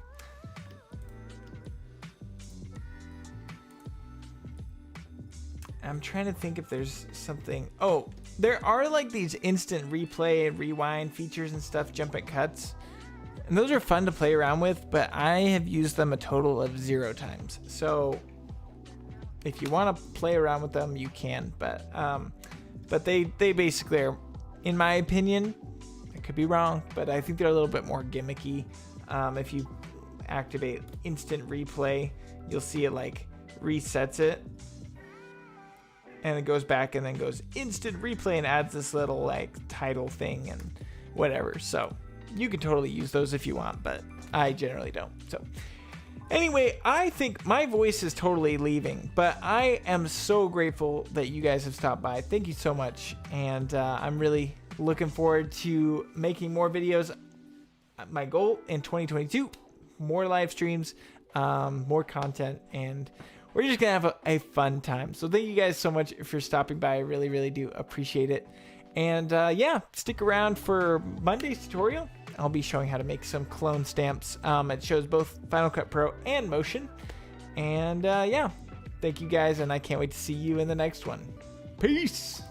I'm trying to think if there's something. Oh, there are like these instant replay and rewind features and stuff, jump at cuts. And those are fun to play around with, but I have used them a total of 0 times. So if you want to play around with them, you can. But they basically are, in my opinion, I could be wrong, but I think they're a little bit more gimmicky. If you activate instant replay, you'll see it like resets it. And it goes back and then goes instant replay and adds this little like title thing and whatever. So you can totally use those if you want, but I generally don't. So anyway, I think my voice is totally leaving, but I am so grateful that you guys have stopped by. Thank you so much. And I'm really looking forward to making more videos. My goal in 2022, more live streams, more content, and we're just going to have a fun time. So thank you guys so much for stopping by. I really, really do appreciate it. And yeah, stick around for Monday's tutorial. I'll be showing how to make some clone stamps. It shows both Final Cut Pro and Motion. And yeah, thank you guys, and I can't wait to see you in the next one. Peace!